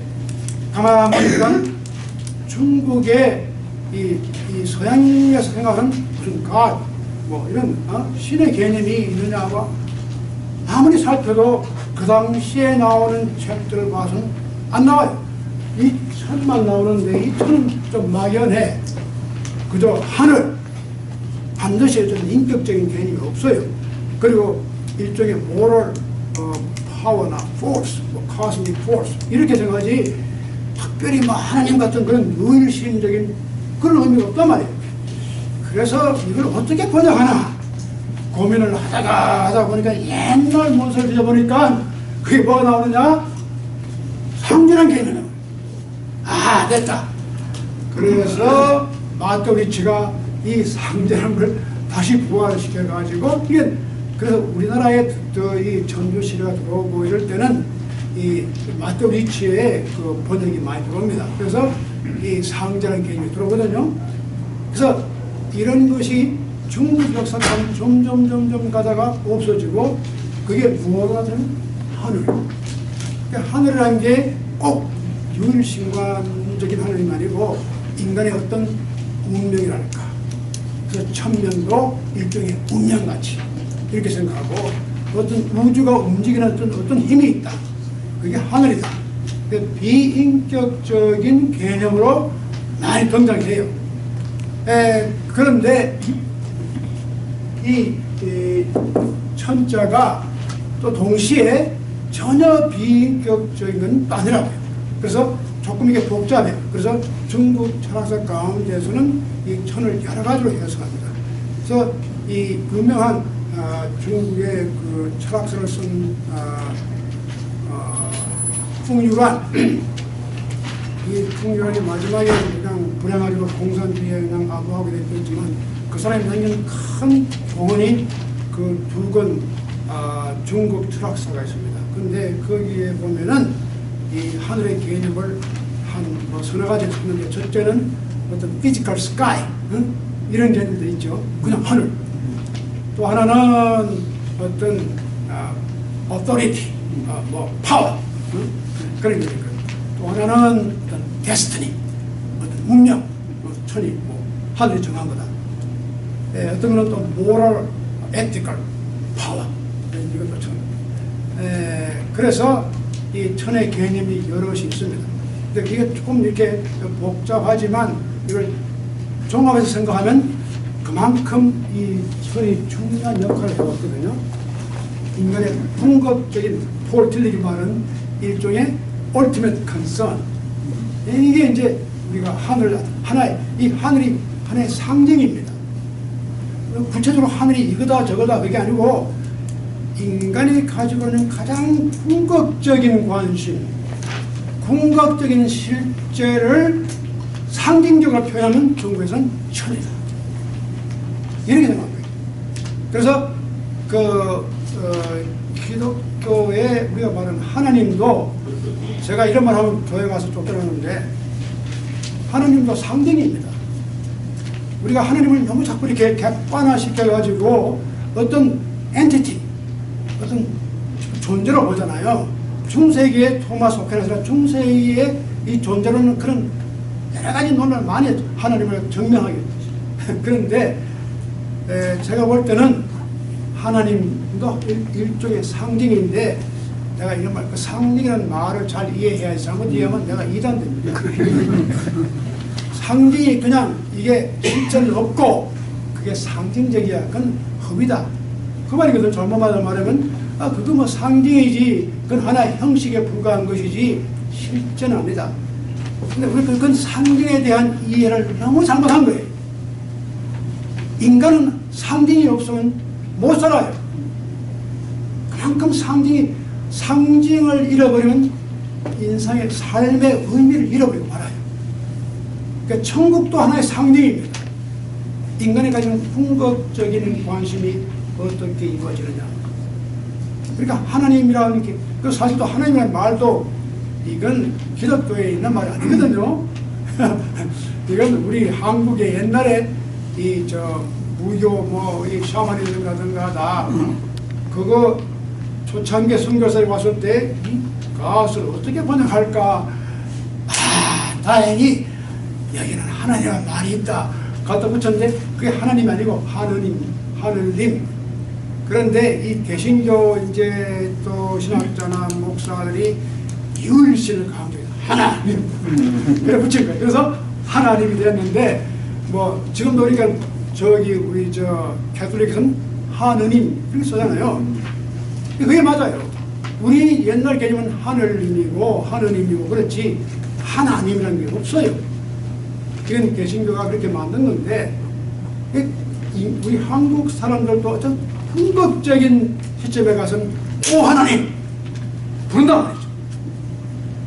가만 보니까 중국의 이 서양에서 생각하는 무슨 갓, 뭐 이런 신의 개념이 있느냐고 아무리 살펴도 그 당시에 나오는 책들을 봐서는 안 나와요. 이 천만 나오는데 이 천은 좀 막연해. 그저 하늘, 반드시 좀 인격적인 개념이 없어요. 그리고 일종의 moral 파워나 force, 뭐 cosmic force 이렇게 생각하지 특별히 뭐 하나님 같은 그런 유일신적인 그런 의미가 없단 말이에요. 그래서 이걸 어떻게 번역하나 고민을 하다 보니까 옛날 문서를 뒤져보니까 그게 뭐가 나오느냐? 상제란 개념이 나와요. 아, 됐다. 그래서 마테오 리치가 이 상제라는 걸 다시 부활시켜가지고 이게 그래서 우리나라에 이 천주 시대가 들어오고 이럴 때는 이 마테오 리치의 그 번역이 많이 들어옵니다. 그래서 이 상제라는 개념이 들어오거든요. 그래서 이런 것이 중국 역사가 점점 가다가 없어지고 그게 무엇가 되면 하늘. 그러니까 하늘이라는 게 꼭 유일신관적인 하늘이 아니고 인간의 어떤 운명이랄까. 그래서 천년도 일종의 운명같이 이렇게 생각하고 어떤 우주가 움직이는 어떤 힘이 있다. 그게 하늘이다. 비인격적인 개념으로 많이 등장해요. 그런데 이 천자가 또 동시에 전혀 비인격적인 건 아니라고요. 그래서 조금 이게 복잡해요. 그래서 중국 철학사 가운데서는 이 천을 여러 가지로 해석합니다. 그래서 이 유명한 중국의 그 철학서를 쓴 풍유란, 이 풍유란이 마지막에 그냥 불행하게도 공산주의에 그냥 아부하게 됐지만 그 사람이 남긴 큰 공헌이 그 두 권 중국 철학서가 있습니다. 근데 거기에 보면은 이 하늘의 개념을 한 서너 가지 썼는데 첫째는 어떤 physical sky, 이런 개념도 있죠. 그냥 하늘. 또 하나는 어떤 authority, 뭐 power, 그런 거니까. 또 하나는 어떤 destiny, 어떤 운명, 천이 뭐 하늘이 정한 거다. 어떤 거는 또 moral, ethical power, 이것도 천. 그래서 이 천의 개념이 여럿이 있습니다. 근데 이게 조금 이렇게 복잡하지만 이걸 종합해서 생각하면 그만큼 이 천이 중요한 역할을 해왔거든요. 인간의 궁극적인 포르틸리기 말은 일종의 ultimate concern. 이게 이제 우리가 이 하늘이 하나의 상징입니다. 구체적으로 하늘이 이거다 저거다 그게 아니고 인간이 가지고 있는 가장 궁극적인 관심, 궁극적인 실제를 상징적으로 표현하는 중국에서는 천이다. 이렇게 생각합니다. 그래서 기독교에 우리가 말하는 하나님도 제가 이런 말 하면 교회 가서 쫓겨나는데 하나님도 상징입니다. 우리가 하나님을 너무 자꾸 이렇게 객관화시켜가지고 어떤 엔티티, 어떤 존재로 보잖아요. 중세기의 토마스 오케나스라 중세기의 이 존재로는 그런 여러 가지 논란을 많이 했죠. 하나님을 증명하기 위해서. 그런데 제가 볼 때는 하나님도 일종의 상징인데 내가 이런 말, 그 상징이라는 말을 잘 이해해야지 잘못 이해하면 내가 이단됩니다. 상징이 그냥 이게 실체는 없고 그게 상징적이야. 그건 흡이다. 그 말이거든. 잘못만 말하면 그거 뭐 상징이지. 그건 하나의 형식에 불과한 것이지 실제는 아니다. 근데 우리 그건 상징에 대한 이해를 너무 잘못한 거예요. 인간은 상징이 없으면 못 살아요. 그만큼 상징을 잃어버리면 인생의 삶의 의미를 잃어버리고 말아요. 그러니까 천국도 하나의 상징입니다. 인간이 가지는 궁극적인 관심이 어떻게 이루어지느냐. 그러니까 하나님이라는 게, 그 사실 또 하나님이라는 말도 이건 기독교에 있는 말이 아니거든요. 이건 우리 한국의 옛날에 무교 이 샤머니즘이라든가 다 그거 초창기 선교사에 왔을 때 그것을 어떻게 번역할까. 다행히 여기는 하나님의 말이 있다 갖다 붙였는데 그게 하나님이 아니고 하느님. 그런데 이 개신교 이제 또 신학자나 목사들이 유일신을 강조해서 하나님 그래 붙인 거예요. 그래서 하나님이 되었는데 지금도 그러니까 우리 가톨릭에서는 하느님 이렇게 쓰잖아요. 그게 맞아요. 우리 옛날 개념은 하느님이고 그렇지 하나님이라는 게 없어요. 이건 개신교가 그렇게 만든 건데 우리 한국 사람들도 어떤 궁극적인 시점에 가서는 오 하나님 부른단 말이죠.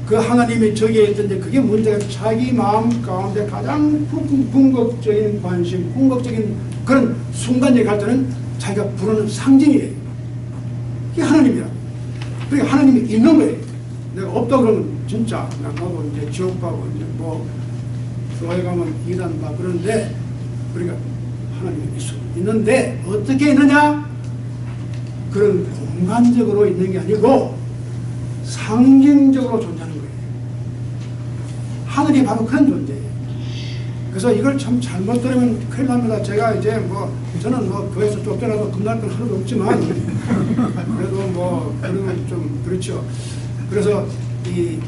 그 하나님이 저기에 있던데 그게 문제가 자기 마음 가운데 가장 궁극적인 관심, 궁극적인 그런 순간에 갈 때는 자기가 부르는 상징이에요. 이게 하나님이야. 그러니까 하나님이 있는 거예요. 내가 없다 그러면 진짜 나도 이제 지옥 가고 이제 교회 가면 이단 봐 그런데 그러니까 하나님이 있는데 어떻게 있느냐? 그런 공간적으로 있는 게 아니고 상징적으로 존재하는 거예요. 하늘이 바로 그런 존재예요. 그래서 이걸 참 잘못 들으면 큰일 납니다. 제가 이제 저는 교회에서 쫓겨나서 끝날 건 하나도 없지만 그래도 그러면 좀 그렇죠. 그래서 이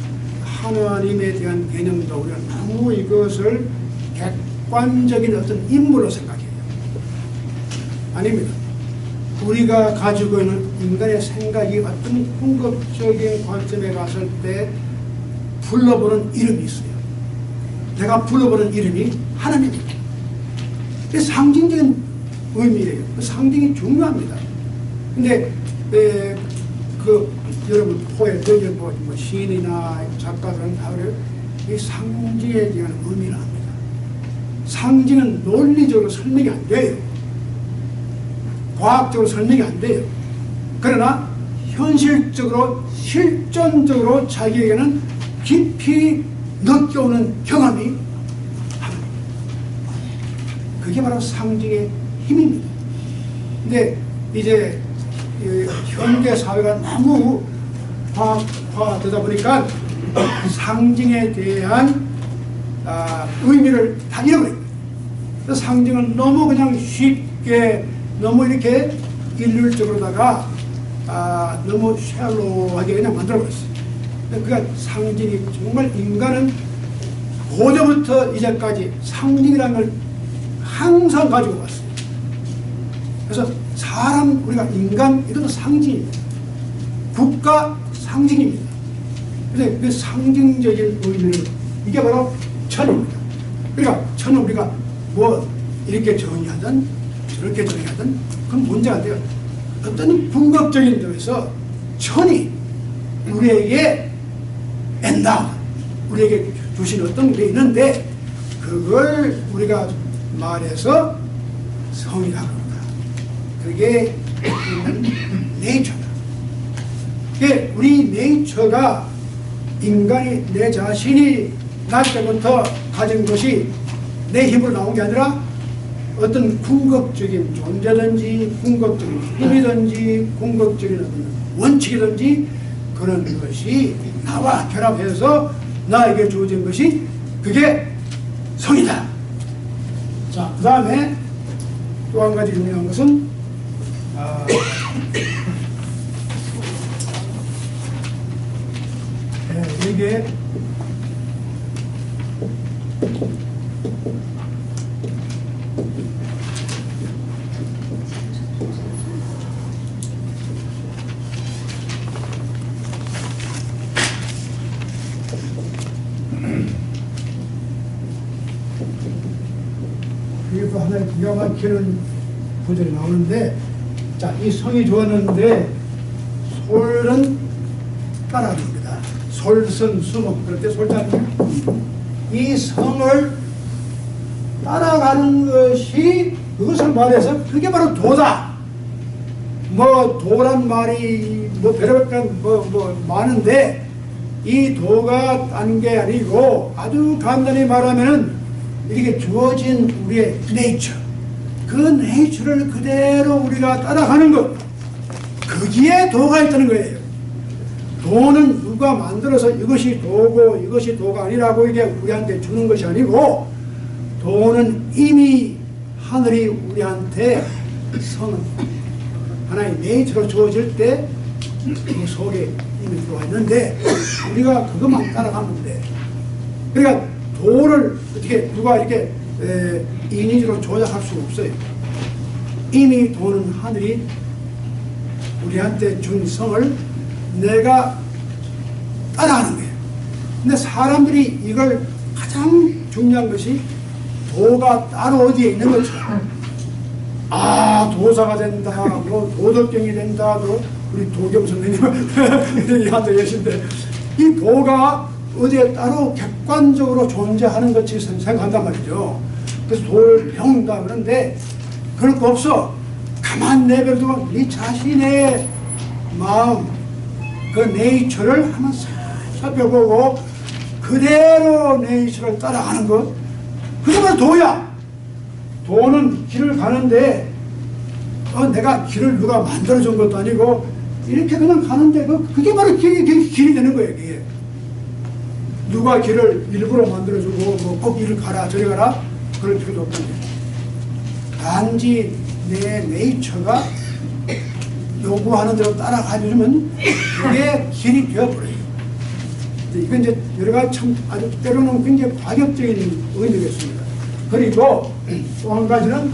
하나님에 대한 개념도 우리가 너무 이것을 객관적인 어떤 인물로 생각해요. 아닙니다. 우리가 가지고 있는 인간의 생각이 어떤 궁극적인 관점에 갔을 때 불러보는 이름이 있어요. 내가 불러보는 이름이 하나님입니다. 그게 상징적인 의미예요. 그 상징이 중요합니다. 근데 여러분 포에 시인이나 작가들은 다 그래요. 이 상징에 대한 의미를 합니다. 상징은 논리적으로 설명이 안 돼요. 과학적으로 설명이 안 돼요. 그러나 현실적으로 실존적으로 자기에게는 깊이 느껴오는 경험이 합니다. 그게 바로 상징의 힘입니다. 근데 이제 현대 사회가 너무 과학화되다 보니까 상징에 대한 의미를 다 잃어버립니다. 상징은 너무 그냥 쉽게 너무 이렇게 일률적으로다가 너무 샬로하게 그냥 만들어버렸어요. 그러니까 상징이 정말 인간은 고대부터 이제까지 상징이라는 걸 항상 가지고 왔어요. 그래서 사람, 우리가 인간, 이것도 상징입니다. 국가 상징입니다. 그래서 그 상징적인 의미는 이게 바로 천입니다. 그러니까 천은 우리가 뭐 이렇게 정의하든 저렇게 정의하든 그건 문제가 안 돼요. 어떤 궁극적인 점에서 천이 우리에게 엔다, 우리에게 주신 어떤 게 있는데 그걸 우리가 말해서 성이라고 합니다. 그게 네이처다. 그게 우리 네이처가 인간이 내 자신이 날 때부터 가진 것이 내 힘으로 나온 게 아니라 어떤 궁극적인 존재든지 궁극적인 힘이든지 궁극적인 어떤 원칙이든지 그런 것이 나와 결합해서 나에게 주어진 것이 그게 성이다. 자, 그 다음에 또 한 가지 중요한 것은 이게 이게 또 하나의 기가 막히는 구절이 나오는데, 자, 이 성이 좋았는데 솔은 따라합니다. 솔선수범, 그럴 때 솔자는 이 성을 따라가는 것이, 그것을 말해서 그게 바로 도다. 뭐 도란 말이 뭐 별의별 뭐 많은데 이 도가 딴 게 아니고 아주 간단히 말하면은 이렇게 주어진 우리의 네이처, 그 네이처를 그대로 우리가 따라가는 것, 거기에 도가 있다는 거예요. 도는 누가 만들어서 이것이 도고 이것이 도가 아니라고 이게 우리한테 주는 것이 아니고, 도는 이미 하늘이 우리한테 성은 하나의 네이처로 주어질 때 그 속에 이미 들어와 있는데 우리가 그것만 따라가면 돼. 그러니까 도를 어떻게 누가 이렇게 인위적으로 조작할 수가 없어요. 이미 도는 하늘이 우리한테 준 성을 내가 따라가는 거예요. 근데 사람들이 이걸 가장 중요한 것이 도가 따로 어디에 있는 것처럼, 도사가 된다, 뭐 도덕경이 된다, 우리 도겸 선생님 한테 계신데 이 도가 어디에 따로 객관적으로 존재하는 것이 생각한단 말이죠. 그래서 도를 배운다 그러는데 그럴 거 없어. 가만 내버려두고 네 자신의 마음, 그 네이처를 한번 살펴보고 그대로 네이처를 따라가는 것, 그게 바로 도야. 도는 길을 가는데 내가 길을 누가 만들어준 것도 아니고 이렇게 그냥 가는데 그게 바로 길이 되는 거예요. 그게 누가 길을 일부러 만들어주고 뭐 꼭 이를 가라 저리 가라 그럴 필요도 없다는 거예요. 단지 내 네이처가 요구하는 대로 따라가주면 그게 길이 되어버려요. 이건 이제 여러 가지 참 아주 때로는 굉장히 파격적인 의미가 있습니다. 그리고 또 한 가지는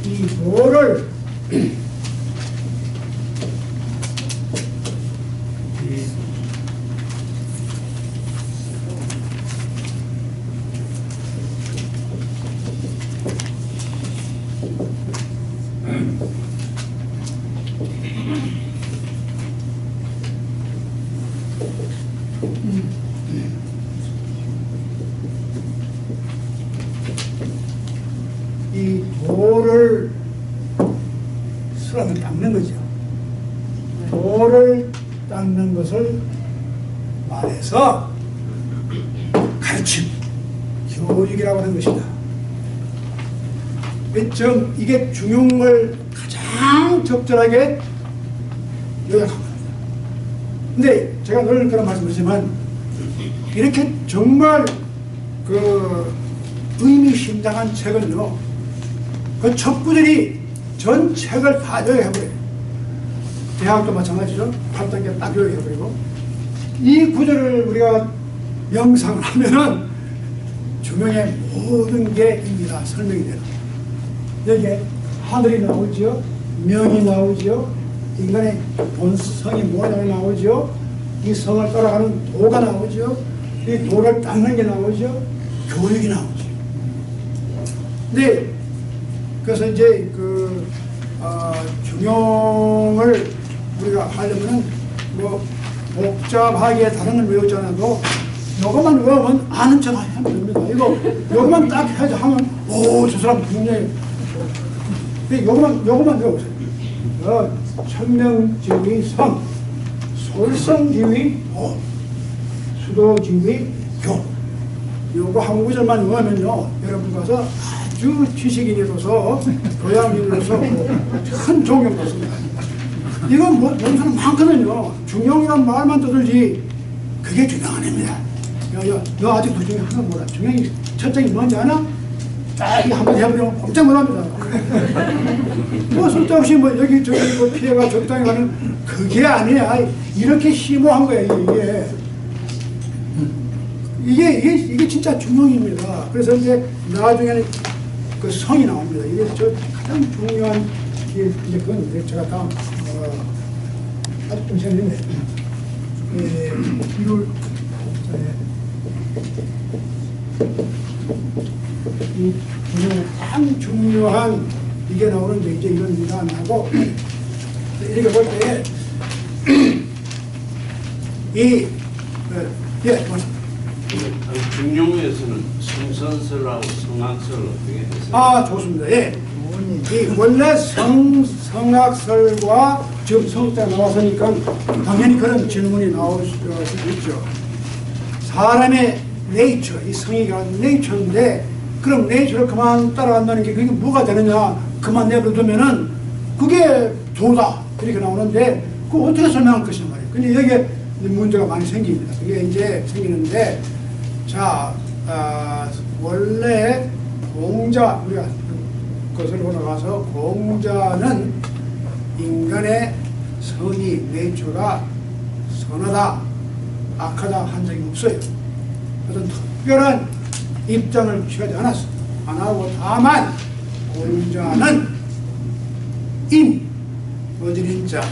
이 도를 이 도를 수라면 닦는 거죠. 도를 닦는 것을 말해서 가르침, 교육이라고 하는 것이다. 이게 중용을 가장 적절하게 요약한 겁니다. 근데 제가 늘 그런 말씀드리지만 이렇게 정말 그 의미심장한 책은요, 그 첩구들이 전 책을 다 요약해버려요. 대학도 마찬가지죠. 8단계 딱 교육해버리고. 이 구조를 우리가 명상을 하면은 주명의 모든 게 입니다. 설명이 되는. 여기에 하늘이 나오죠. 명이 나오죠. 인간의 본성이 뭐냐고 나오죠. 이 성을 따라가는 도가 나오죠. 이 도를 닦는 게 나오죠. 교육이 나오죠. 근데 그래서 이제 중용을 우리가 하려면은 뭐 복잡하게 다른 걸 외우지 않아도 요것만 외우면 아는 척 하면 됩니다. 요것만 딱 해서 하면 저 사람 굉장히 요것만 외우세요. 천명지위 성, 솔성지위 도, 수도지위 교. 요거 한 구절만 외우면요, 여러분 가서 아주 지식인으로서 교양인으로서 큰 존경 받습니다. 이건 뭔 사람 많거든요. 중용이란 말만 떠들지 그게 중요한 겁니다. 너 아직 그 중에 하나 몰라. 중용이 첫째이 뭔지 아나? 딱 한번 해보려면 꼼짝 못합니다. 뭐 쓸데없이 뭐 여기저기 뭐 피해가 적당히 가는 그게 아니야. 이렇게 심오한 거예요. 이게 진짜 중용입니다. 그래서 이제 나중에는 그 성이 나옵니다. 이게 저 가장 중요한 이제 그건 제가 다음 아주 좀 재밌네. 이 가장 중요한 이게 나오는데 이제 이런 일이 안 하고 이렇게 볼 때 중용에서는 성선설하고 성악설 어떻게 해서? 좋습니다. 원래 성악설과 지금 성자 나왔으니까 당연히 그런 질문이 나올 수 있죠. 사람의 네이처, 이 성의가 네이처인데 그럼 네이처를 그만 따라간다는 게 그게 뭐가 되느냐? 그만 내버려두면은 그게 도다 이렇게 나오는데 그거 어떻게 설명할 것이냐 말이에요. 근데 여기에 문제가 많이 생깁니다. 그게 이제 생기는데 원래 공자, 우리가 그것을 보나가서 공자는 인간의 성의, 네이처가 선하다, 악하다 한 적이 없어요. 어떤 특별한 입장을 취하지 않았어. 안 하고 다만 공자는 어지린 자,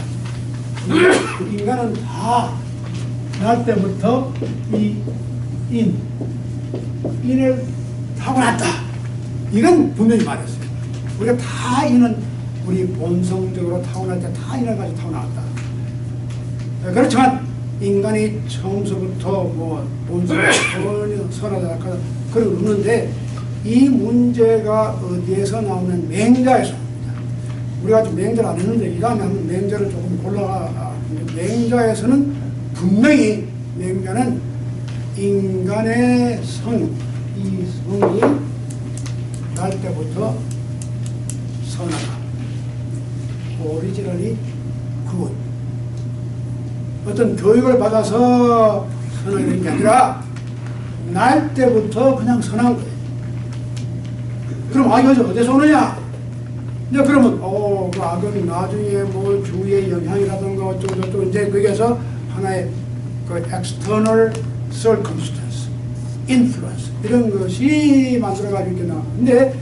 인간은 다 날 때부터 인을 타고났다. 이건 분명히 말했어요. 우리가 다 인은 우리 본성적으로 타고날 때 다 인을 가지고 타고났다. 그렇지만 인간이 처음서부터 뭐 본성이 전혀 선하다 그런 건 없는데 이 문제가 어디에서 나오는 맹자에서 나옵니다. 우리가 아직 맹자를 안 했는데 이 다음에 한번 맹자를 조금 골라가 맹자에서는 분명히 맹자는 인간의 이 성이 날 때부터 선하다. 오리지널이 굿. 어떤 교육을 받아서 선하는 게 아니라 날 때부터 그냥 선한 거예요. 그럼 이것이 어디서 오느냐? 이제 그러면 그 악은 나중에 뭐 주위의 영향이라든가 어쩌고저쩌고 이제 거기에서 하나의 그 external circumstance, influence 이런 것이 만들어가지고 있게 나와. 근데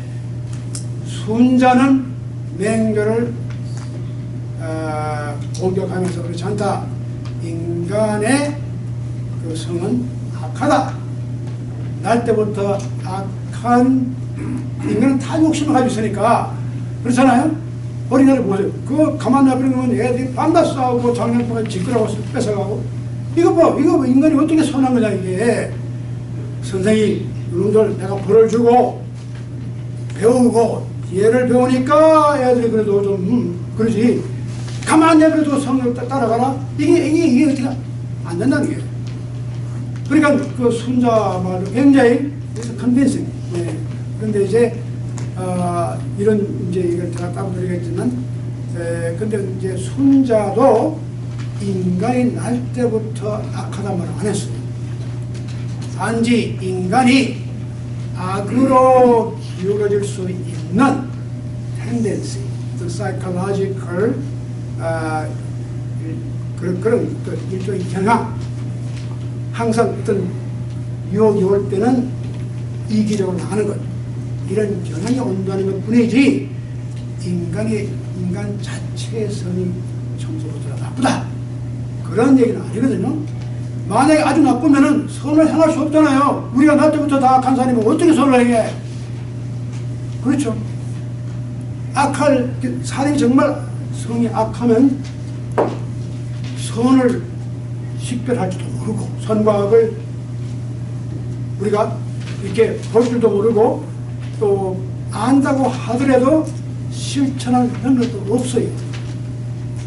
순자는 맹자를 공격하면서 그렇지 않다. 인간의 그 성은 악하다. 날 때부터 악한 인간은 다 욕심을 가지고 있으니까 그렇잖아요. 어린애를 보세요. 그거 가만 놔버리면 애들이 밤낮 싸우고 장난꾸러기 짓거라고 뺏어가고 이거 인간이 어떻게 선한 거냐 이게. 선생이 이놈들 내가 벌을 주고 배우고 얘를 배우니까 애들이 그래도 좀 그러지 가만 내버려도 성을 따라가라 이게 어떻게 안 된다는 거예요. 그러니까 그 순자 말로 굉장히 컨빈싱. 그런데 이제 이런 이제 이걸 제가 따로 드리겠지만 근데 이제 순자도 인간이 날 때부터 악하단 말을 안 했어요. 단지 인간이 악으로 기울어질 수 있는 tendency, the psychological 그런 일종의 경향, 항상 어떤 유혹이 올 때는 이기적으로 나가는 것, 이런 경향이 온다는 것 뿐이지 인간 자체의 성이 청소부터가 나쁘다, 그런 얘기는 아니거든요. 만약에 아주 나쁘면은 선을 행할 수 없잖아요. 우리가 날 때부터 다 악한 사람이면 어떻게 선을 행해? 그렇죠. 사람이 정말 성이 악하면 선을 식별할지도 모르고, 선과 악을 우리가 이렇게 볼 줄도 모르고, 또 안다고 하더라도 실천할 능력도 없어요.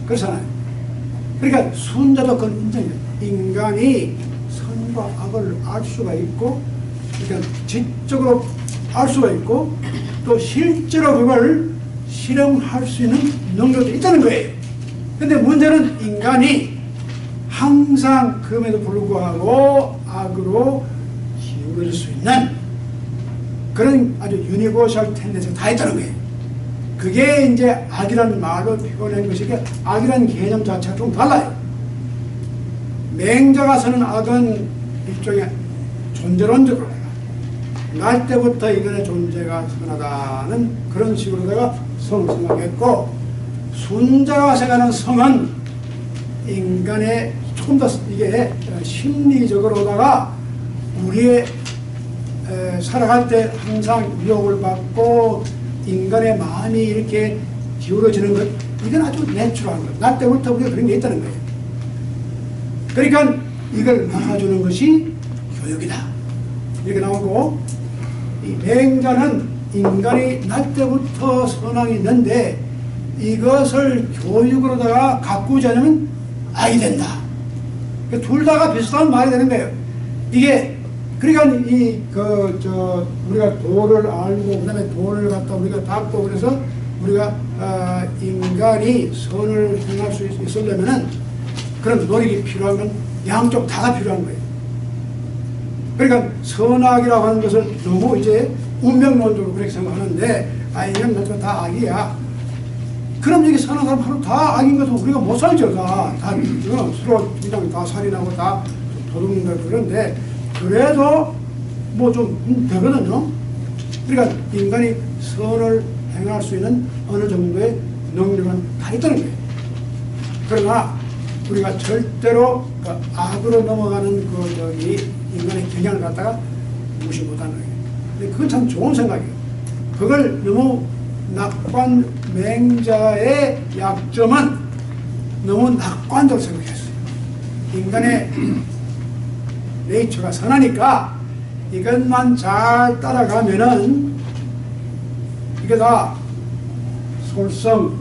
그렇잖아요. 그러니까 순자도 그건 인정해요. 인간이 선과 악을 알 수가 있고, 그러니까 지적으로 알 수가 있고, 또 실제로 그걸 실행할 수 있는 능력도 있다는 거예요. 근데 문제는 인간이 항상 그럼에도 불구하고 악으로 기울어질 수 있는 그런 아주 유니버셜 텐den스가 다 있다는 거예요. 그게 이제 악이라는 말로 표현한 것이니까 악이라는 개념 자체가 좀 달라요. 맹자가 쓰는 악은 일종의 존재론적으로 날 때부터 인간의 존재가 선하다는 그런 식으로다가 성을 생각했고, 순자가 생각하는 성은 인간의 조금 더 이게 심리적으로다가 우리의 살아갈 때 항상 유혹을 받고 인간의 마음이 이렇게 기울어지는 것, 이건 아주 내추럴한 것. 날 때부터 우리가 그런 게 있다는 거예요. 그러니까 이걸 막아주는 것이 교육이다, 이렇게 나오고, 이 맹자는 인간이 날 때부터 선악이 있는데 이것을 교육으로다가 가꾸지 않으면 악이 된다. 둘 다가 비슷한 말이 되는 거예요. 이게 그러니까 우리가 도를 알고 그다음에 도를 갖다 우리가 닦고, 그래서 우리가 인간이 선을 행할 수 있으려면은 그런 노력이 필요하면 양쪽 다가 필요한 거예요. 그러니까 선악이라고 하는 것을 너무 이제 운명론적으로 그렇게 생각하는데, 이건 다 악이야. 그럼 이게 선한 사람 하루 다 악인 것도 우리가 못 살죠. 다 서로 그냥 다 살인하고 다 도둑놈들. 그런데 그래도 뭐 좀 되거든요. 그러니까 인간이 선을 행할 수 있는 어느 정도의 능력은 다 있다는 거예요. 그러나 우리가 절대로 그 악으로 넘어가는 인간의 경향을 갖다가 무시 못하는 거예요. 근데 그건 참 좋은 생각이에요. 그걸 너무 낙관 맹자의 약점은 너무 낙관적으로 생각했어요. 인간의 네이처가 선하니까 이것만 잘 따라가면은 이게 다 솔성,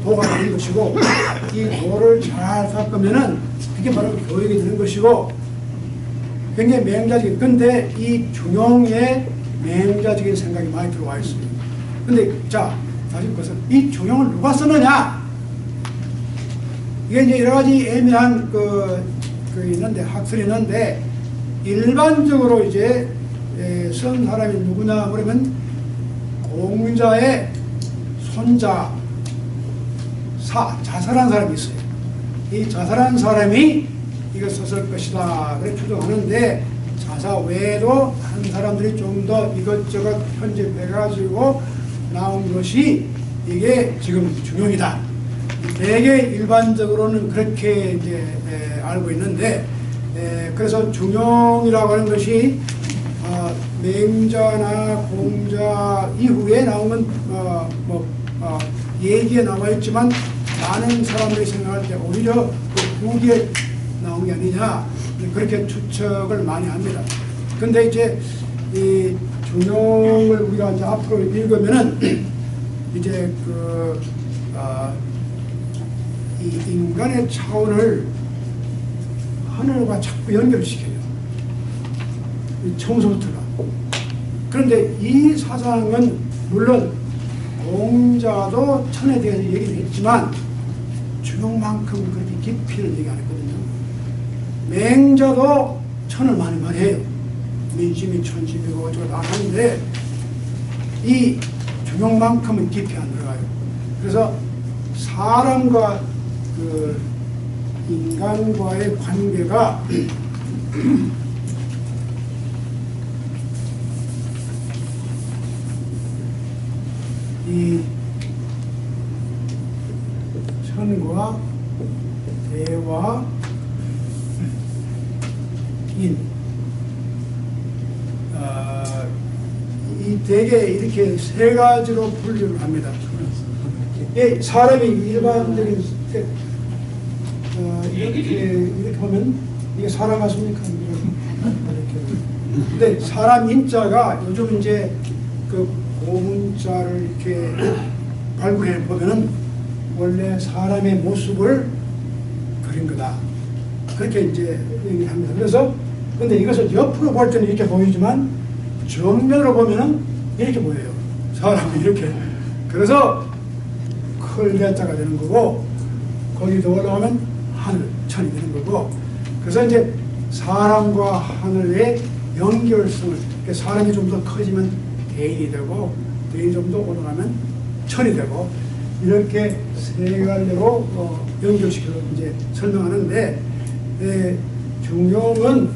도가 되는 것이고, 이 도를 잘 닦으면은 그게 바로 교육이 되는 것이고, 굉장히 맹자적인, 근데 이 중용에 맹자적인 생각이 많이 들어와 있습니다. 근데 자, 다시 것은 이 중용을 누가 쓰느냐? 이게 이제 여러 가지 애매한 있는데, 학설이 있는데, 일반적으로 이제 쓴 사람이 누구냐 그러면 공자의 손자 자살한 사람이 있어요. 이 자살한 사람이 이거 썼을 것이다 그렇게 추정하는데, 자사 외에도 다른 사람들이 좀 더 이것저것 편집해가지고 나온 것이 이게 지금 중용이다. 되게 일반적으로는 그렇게 이제 알고 있는데, 그래서 중용이라고 하는 것이 맹자나 공자 이후에 나온 건 얘기에 나와 있지만, 많은 사람들이 생각할 때 오히려 그 후기에 나온 게 아니냐, 그렇게 추측을 많이 합니다. 근데 이제 이 중용을 우리가 이제 앞으로 읽으면은 이제 이 인간의 차원을 하늘과 자꾸 연결시켜요. 처음부터가. 그런데 이 사상은 물론 공자도 천에 대해서 얘기를 했지만 중용만큼 그렇게 깊이는 얘기 안 했거든요. 맹자도 천을 많이 말해요. 민심이 천심이고 어쩌고 다 하는데 이 중용만큼은 깊이 안 들어가요. 그래서 사람과 그 인간과의 관계가 이 천과 대와 인, 이 대개 이렇게 세 가지로 분류를 합니다. 사람이 일반적인 이렇게 보면 이게 사람 맞습니까? 근데 사람 인자가 요즘 이제 그 고문자를 이렇게 발굴해 보면은 원래 사람의 모습을 그린 거다. 그렇게 이제 얘기를 합니다. 그래서 근데 이것을 옆으로 볼 때는 이렇게 보이지만 정면으로 보면은 이렇게 보여요. 사람이 이렇게. 그래서 클레자가 되는 거고 거기도 올라가면 하늘, 천이 되는 거고. 그래서 이제 사람과 하늘의 연결성을, 사람이 좀 더 커지면 대인이 되고 대인이 좀 더 올라가면 천이 되고 이렇게 세 갈래로 연결시켜서 이제 설명하는데, 중용은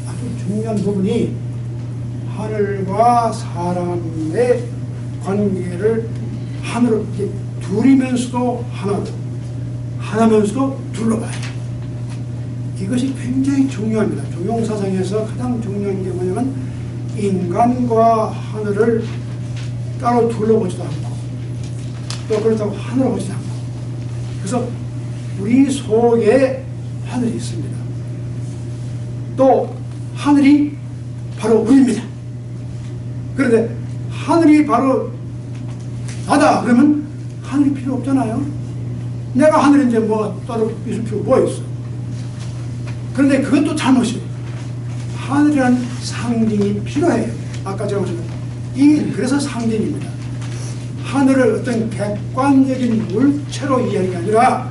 아주 중요한 부분이 하늘과 사람의 관계를 하늘로 이렇게 둘이면서도 하나고 하나면서도 둘러봐요. 이것이 굉장히 중요합니다. 중용사상에서 가장 중요한 게 뭐냐면 인간과 하늘을 따로 둘러보지도 않고 또 그렇다고 하늘을 보지도 않고, 그래서 우리 속에 하늘이 있습니다. 또 하늘이 바로 우리입니다. 그런데 하늘이 바로 나다 그러면 하늘이 필요 없잖아요. 내가 하늘인데 뭐 따로 있을 필요 뭐 있어. 그런데 그것도 잘못이에요. 하늘이라는 상징이 필요해요. 아까 제가 말씀드린 그래서 상징입니다. 하늘을 어떤 객관적인 물체로 이해하는 게 아니라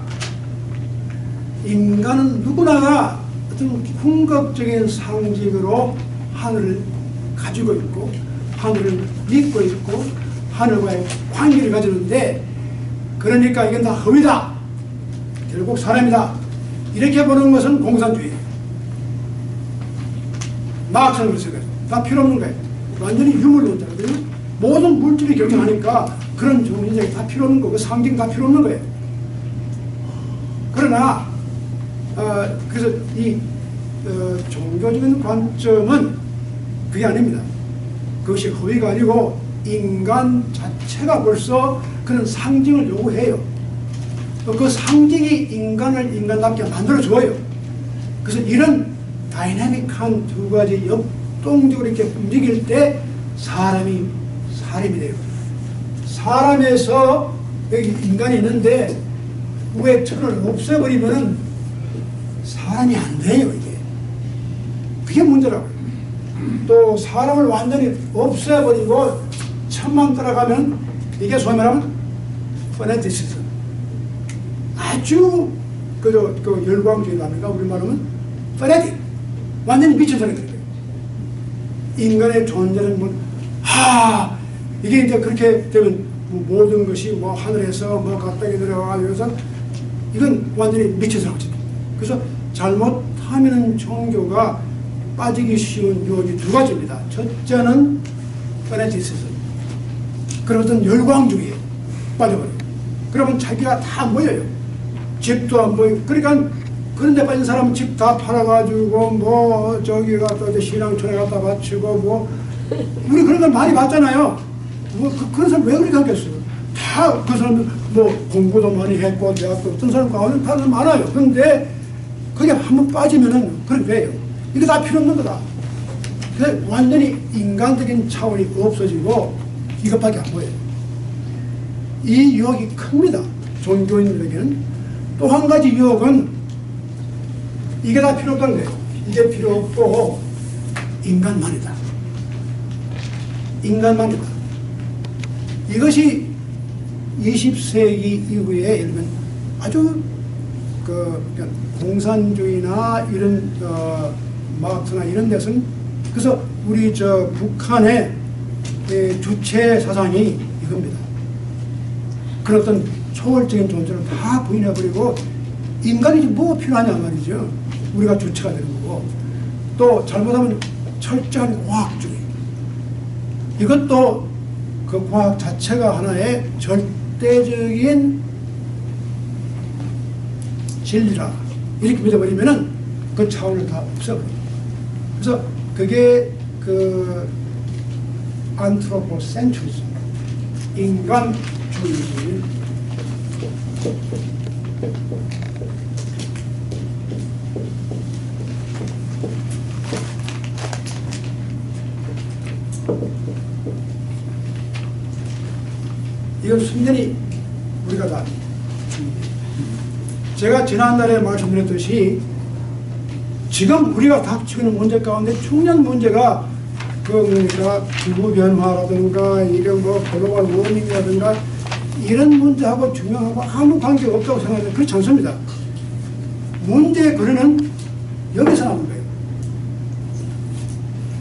인간은 누구나가 어떤 궁극적인 상징으로 하늘을 가지고 있고 하늘을 믿고 있고 하늘과의 관계를 가지는데, 그러니까 이건 다 허위다, 결국 사람이다, 이렇게 보는 것은 공산주의예요. 마크스는 그랬어요. 다 필요 없는 거예요. 완전히 유물론자거든요. 모든 물질이 결정하니까 그런 좋은 인생이 다 필요 없는 거고 상징 다 필요 없는 거예요. 그러나 그래서 이 종교적인 관점은 그게 아닙니다. 그것이 허위가 아니고 인간 자체가 벌써 그런 상징을 요구해요. 그 상징이 인간을 인간답게 만들어줘요. 그래서 이런 다이나믹한 두 가지 역동적으로 이렇게 움직일 때 사람이 돼요. 사람에서 여기 인간이 있는데 위에 천을 없애버리면 사람이 안 돼요. 그게 문제라고요. 또 사람을 완전히 없애버리고 천만 따라가면 이게 소위 말하면 퍼네티시즘, 아주 그 열광주의랍니까? 우리말하면 퍼네틱, 완전히 미쳐서는 그래요. 인간의 존재는 이게 이제 그렇게 되면 모든 것이 뭐 하늘에서 뭐 갑자기 들어가고 이래서 이건 완전히 미쳐서 그렇죠. 그래서 잘못하면 종교가 빠지기 쉬운 유혹이 두 가지입니다. 첫째는 퍼네티시즘, 그런 어떤 열광주의에 빠져버려요. 그러면 자기가 다 모여요. 집도 안 보이고. 그러니까 그런 데 빠진 사람은 집 다 팔아가지고 뭐 저기 갖다 신앙촌에 갖다 바치고 뭐 우리 그런 걸 많이 봤잖아요. 뭐 그런 사람 왜 그렇게 하겠어요? 다 그 사람들 뭐 공부도 많이 했고 대학도 어떤 사람 가운데 다 많아요. 그런데 그게 한번 빠지면은 그렇게 돼요. 이게 다 필요 없는 거다. 그래서 완전히 인간적인 차원이 없어지고 이것밖에 안 보여요. 이 유혹이 큽니다. 종교인들에게는. 또 한 가지 유혹은 이게 다 필요 없다는 거예요. 이게 필요 없고 인간만이다. 인간만이다. 이것이 20세기 이후에 예를 들면 아주 공산주의나 이런 마크스나 이런 데서는, 그래서 우리 북한의 주체 사상이 이겁니다. 그런 어떤 초월적인 존재를 다 부인해버리고 인간이 뭐가 필요하냐 말이죠. 우리가 주체가 되는 거고, 또 잘못하면 철저한 과학주의. 이것도 그 과학 자체가 하나의 절대적인 진리라 이렇게 믿어버리면은 그 차원을 다 없애버려요. 그래서 그게 그 안트로포센트리즘, 인간주의. 이건 순전히 우리가 다 제가 지난달에 말씀드렸듯이 지금 우리가 닥치고 있는 문제 가운데 중요한 문제가 그러니까 기후변화라든가 이런 뭐 글로벌 워밍이라든가 이런 문제하고 중요하고 아무 관계가 없다고 생각하는데 그렇지 않습니다. 문제의 근원은 여기서 나오는 거예요.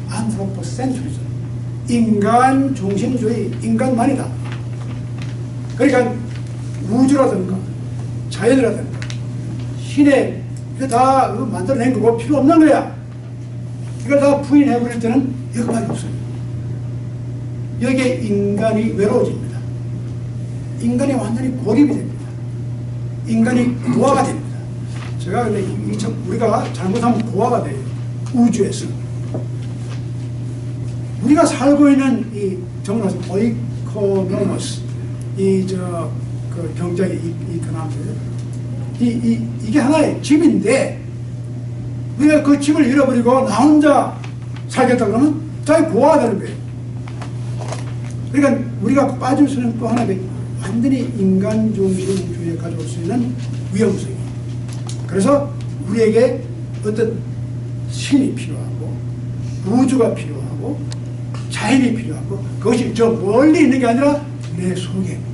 안트로포센트리즘, 인간 중심주의, 인간만이다. 그러니까 우주라든가 자연이라든가 신의 이거 다 만들어낸 거고 필요 없는 거야. 이걸 다 부인해버릴 때는 이것밖에 없어요. 여기에 인간이 외로워집니다. 인간이 완전히 고립이 됩니다. 인간이 고아가 됩니다. 제가 근데 우리가 잘못하면 고아가 돼요. 우주에서. 우리가 살고 있는 이 정말 오이코노머스 그 경제 이코노미예요. 이게 하나의 집인데 우리가 그 집을 잃어버리고 나 혼자 살겠다 그러면 자기 고아가 되는 거예요. 그러니까 우리가 빠질 수 있는 또 하나의 완전히 인간 중심주의에 가져올 수 있는 위험성이. 그래서 우리에게 어떤 신이 필요하고 우주가 필요하고 자연이 필요하고 그것이 저 멀리 있는 게 아니라 내 속에 있는 거예요.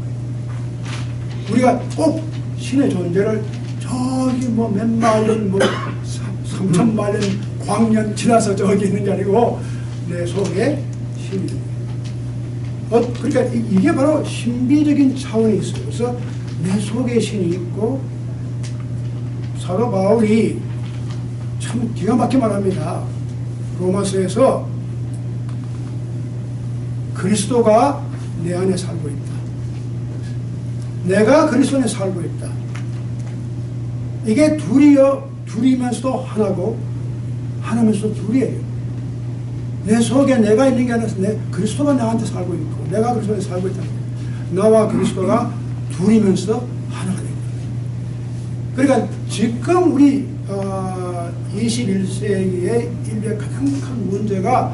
우리가 꼭 신의 존재를 저기 뭐 몇만 년, 뭐 3천만 년 광년 지나서 저기 있는 게 아니고 내 속에 신이 있는 거예요. 그러니까 이게 바로 신비적인 차원이 있어요. 그래서 내 속에 신이 있고 사도 바울이 참 기가 막히게 말합니다. 로마서에서 그리스도가 내 안에 살고 있다. 내가 그리스도 안에 살고 있다. 이게 둘이면서도 하나고 하나면서도 둘이에요. 내 속에 내가 있는 게 아니라 그리스도가 나한테 살고 있고 내가 그리스도 안에 살고 있다. 나와 그리스도가 둘이면서도 하나가 됩니다. 그러니까 지금 우리 21세기의 인류의 가장 큰 문제가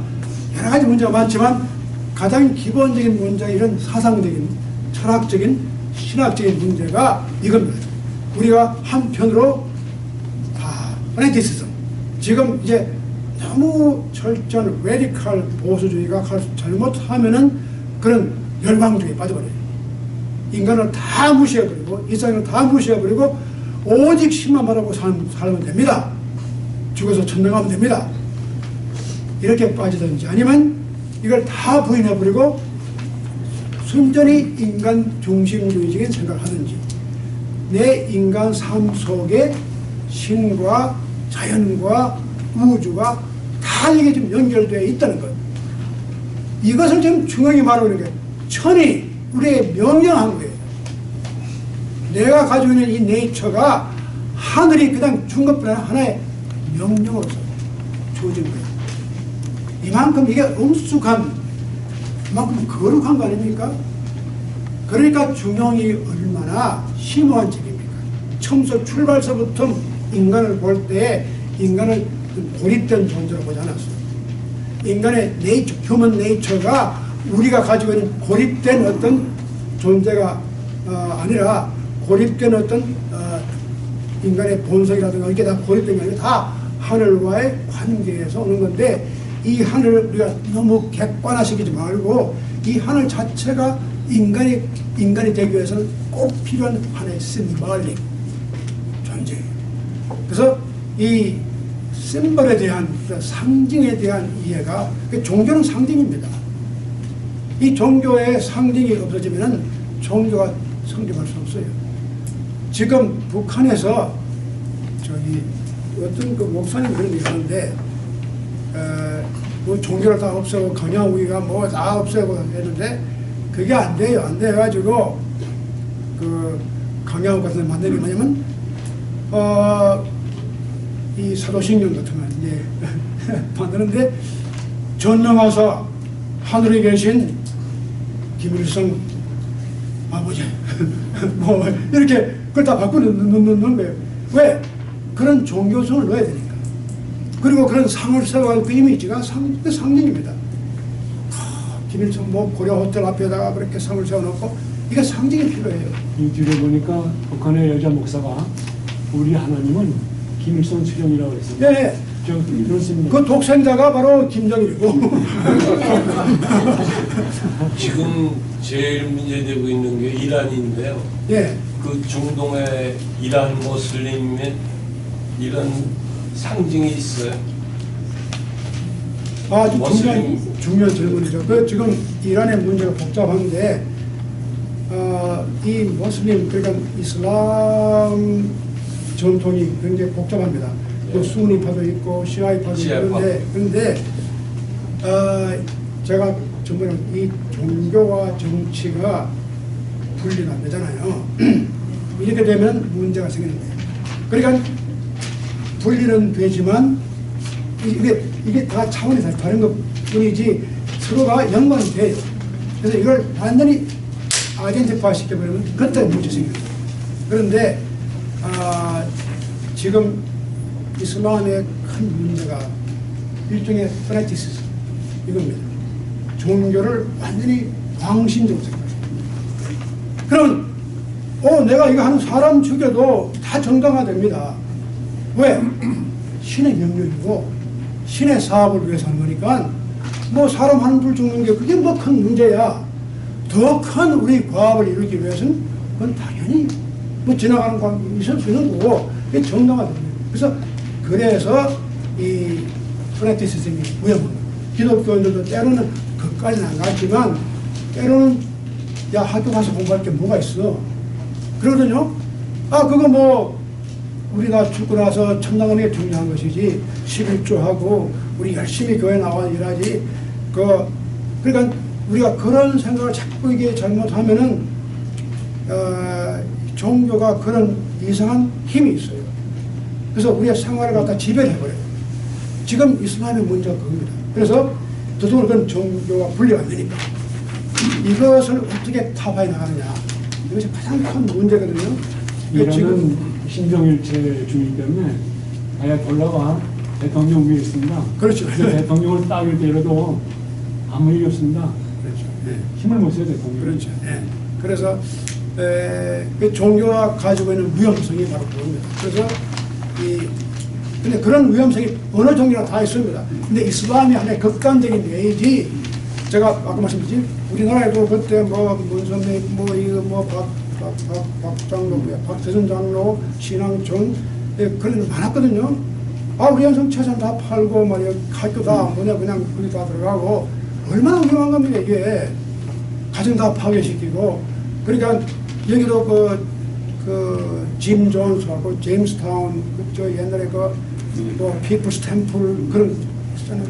여러 가지 문제가 많지만 가장 기본적인 문제가 이런 사상적인 철학적인 신학적인 문제가 이겁니다. 우리가 한편으로 파나티시즘, 지금 이제 너무 철저한 레디컬 보수주의가 잘못하면은 그런 멸망주의에 빠져버려요. 인간을 다 무시해버리고 이상을 다 무시해버리고 오직 신만 바라보고 살면 됩니다. 죽어서 천당 가면 됩니다. 이렇게 빠지든지 아니면 이걸 다 부인해버리고 순전히 인간 중심주의적인 생각을 하든지 내 인간 삶 속에 신과 자연과 우주가 다 이게 지금 연결되어 있다는 것. 이것을 지금 중앙에 말하는 게 천이 우리에게 명령한 거예요. 내가 가지고 있는 이 네이처가 하늘이 그냥 준 것뿐 아니라 하나의 명령으로서 주어진 거예요. 이만큼 이게 엄숙한, 이만큼 거룩한 거 아닙니까? 그러니까 중용이 얼마나 심오한 책입니까? 처음부터 출발서부터 인간을 볼 때 인간을 고립된 존재로 보지 않았어요. 인간의 네이처, 휴먼 네이처가 우리가 가지고 있는 고립된 어떤 존재가 아니라 고립된 어떤 인간의 본성이라든가 이게 다 고립된 게 아니라 다 하늘과의 관계에서 오는 건데 이 하늘을 우리가 너무 객관화시키지 말고 이 하늘 자체가 인간이 되기 위해서는 꼭 필요한 하나의 심벌릭 존재예요. 그래서 이 심벌에 대한 상징에 대한 이해가 종교는 상징입니다. 이 종교의 상징이 없어지면 종교가 성립할 수 없어요. 지금 북한에서 저기 어떤 그 목사님 그런 얘기 하는데 뭐 종교를 다 없애고 그냥 우리가 뭐 다 없애고 했는데 그게 안 돼요. 안 돼가지고 그 강야국 같은 데 만드는 게 뭐냐면 이 사도신경 같은 거 이제 만드는데 전능하사 하늘에 계신 김일성 아버지 뭐 이렇게 그걸 다 바꿔 넣는 거예요. 왜? 그런 종교성을 넣어야 되니까. 그리고 그런 상을 세워갈 그 이미지가 상징입니다. 김일성 뭐 고려 호텔 앞에다가 그렇게 상을 세워놓고 이게 상징이 필요해요. 인터뷰에 보니까 북한의 여자 목사가 우리 하나님은 김일성 수령이라고 그랬어요. 네. 그렇습니다. 그 독생자가 바로 김정일이고. 지금 제일 문제되고 있는 게 이란인데요. 예. 그 중동의 이란 모슬림의 이런 상징이 있어요. 아주 중요한 질문이죠. 그 지금 이란의 문제가 복잡한데 이 모슬림 그러니까 이슬람 전통이 굉장히 복잡합니다. 또 수니파도 있고 시아이파도 있는데 그런데 제가 전번에 이 종교와 정치가 분리가 안 되잖아요. 이렇게 되면 문제가 생기는 거예요. 그러니까 분리는 되지만 이게 다 차원이 다른 것 뿐이지 서로가 연관이 돼요. 그래서 이걸 완전히 아이덴티파 시켜버리면 그때 문제 생깁니다. 그런데 지금 이슬람의 큰 문제가 일종의 프랙티스 이겁니다. 종교를 완전히 광신적으로 생각해요. 그럼 내가 이거 하는 사람 죽여도 다 정당화됩니다. 왜? 신의 명령이고 신의 사업을 위해서 하는 거니까 뭐 사람 한 불 죽는 게 그게 뭐 큰 문제야. 더 큰 우리 과업을 이루기 위해서는 그건 당연히 뭐 지나가는 과업이 있을 수 있는 거고 이게 정당화됩니다. 그래서 이 프랙티시즘이 위험합니다. 기독교인들도 때로는 그까지는 안 갔지만 때로는 야 학교 가서 공부할 게 뭐가 있어 그러거든요. 그거 뭐 우리가 죽고 나서 천당하는 게 중요한 것이지 11조하고 우리 열심히 교회 나와 일하지 그러니까 우리가 그런 생각을 자꾸 이게 잘못하면은 종교가 그런 이상한 힘이 있어요. 그래서 우리의 생활을 갖다 지배해버려요. 지금 이슬람의 문제가 그겁니다. 그래서 더더욱 그런 종교가 분리가 안 되니까 이것을 어떻게 타파해 나가느냐 이것이 가장 큰 문제거든요. 이란은 신정일체주의 때문에 아야톨라가 대통령 위에 있습니다. 그렇죠. 대통령을 따를 때라도 아무 일이 없습니다. 그렇죠. 네. 힘을 못 써요 대통령. 그렇죠. 네. 그래서 그 종교가 가지고 있는 위험성이 바로 그겁니다. 그래서 근데 그런 위험성이 어느 종교나 다 있습니다. 근데 이슬람이 하나의 극단적인 예이지 제가 아까 말씀드렸지 우리나라에도 그때 뭐 문선배 뭐 이거 뭐 박장로 박태선 장로 신앙촌 그런 많았거든요. 우리 현성 재산 다 팔고 말이야 학교 다 뭐냐 그냥 거기 다 들어가고 얼마나 위험한 겁니까 이게 가정 다 파괴시키고 그러니까 여기도 짐 존스하고 제임스타운 저 옛날에 뭐 피플스 템플 그런 있잖아요.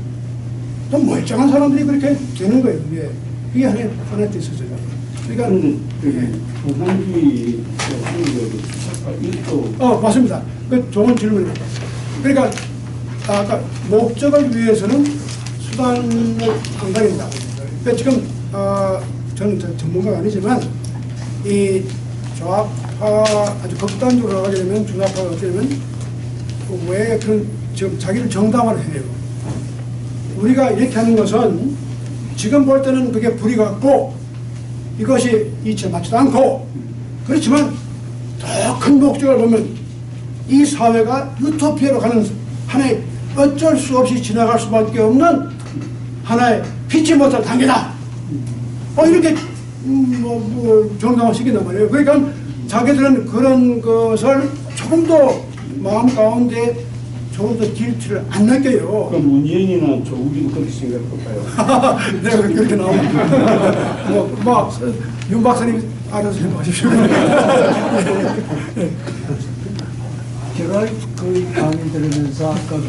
좀 멀쩡한 사람들이 그렇게 되는 거예요. 그게 하나의 파나티스죠. 그러니까 공산주의 주사가 일도 맞습니다. 그 좋은 질문입니다. 그러니까 아까 목적을 위해서는 수단을 안 가린다. 그러니까 지금 저는 전문가가 아니지만 이 좌파 아주 극단적으로 나가게 되면 주좌파가 어떻게 되면 왜 그런 지금 자기를 정당화를 해요. 우리가 이렇게 하는 것은 지금 볼 때는 그게 불이 같고 이것이 이치에 맞지도 않고 그렇지만 더 큰 목적을 보면 이 사회가 유토피아로 가는 하나의 어쩔 수 없이 지나갈 수밖에 없는 하나의 피치 못할 단계다. 이렇게 정당화 시킨단 말이에요. 그러니까 자기들은 그런 것을 조금 더 마음 가운데 조금 더 길티를 안 느껴요. 그럼 문재인이나 조국이도 그렇게 생각할까요? 내가 그렇게 나오면 윤 박사님 알아서 해보십시오. 제가 그 강의 들으면서 아까 그